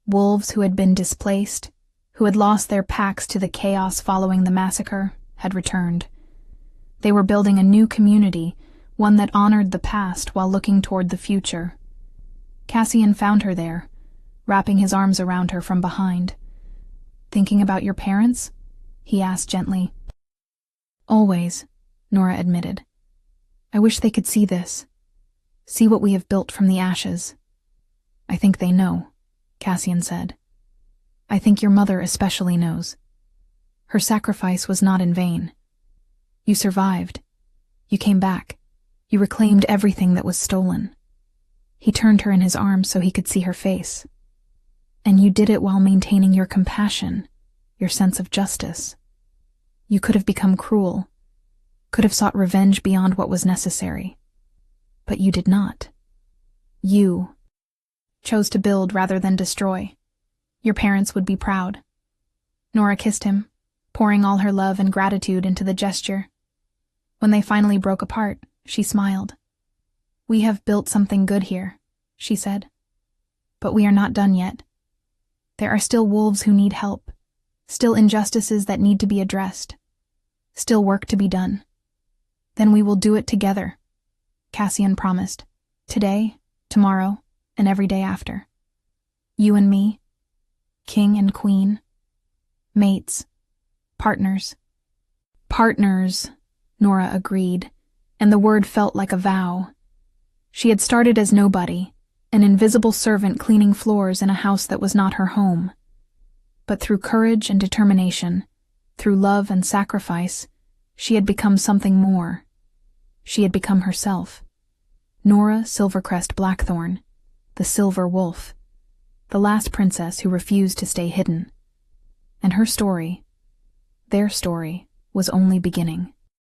Wolves who had been displaced, who had lost their packs to the chaos following the massacre, had returned. They were building a new community, one that honored the past while looking toward the future. Cassian found her there, wrapping his arms around her from behind. "Thinking about your parents?" he asked gently. "Always," Nora admitted. "I wish they could see this. See what we have built from the ashes." "I think they know," Cassian said. "I think your mother especially knows. Her sacrifice was not in vain. You survived. You came back. You reclaimed everything that was stolen." He turned her in his arms so he could see her face. "And you did it while maintaining your compassion, your sense of justice. You could have become cruel, could have sought revenge beyond what was necessary. But you did not. You chose to build rather than destroy. Your parents would be proud." Nora kissed him, pouring all her love and gratitude into the gesture. When they finally broke apart, she smiled. "We have built something good here," she said. "But we are not done yet. There are still wolves who need help, still injustices that need to be addressed, still work to be done. Then we will do it together," Cassian promised, "today, tomorrow, and every day after. You and me, king and queen, mates, partners." "Partners," Nora agreed, and the word felt like a vow. She had started as nobody, an invisible servant cleaning floors in a house that was not her home. But through courage and determination, through love and sacrifice, she had become something more. She had become herself. Nora Silvercrest Blackthorn, the Silver Wolf, the last princess who refused to stay hidden. And her story, their story, was only beginning.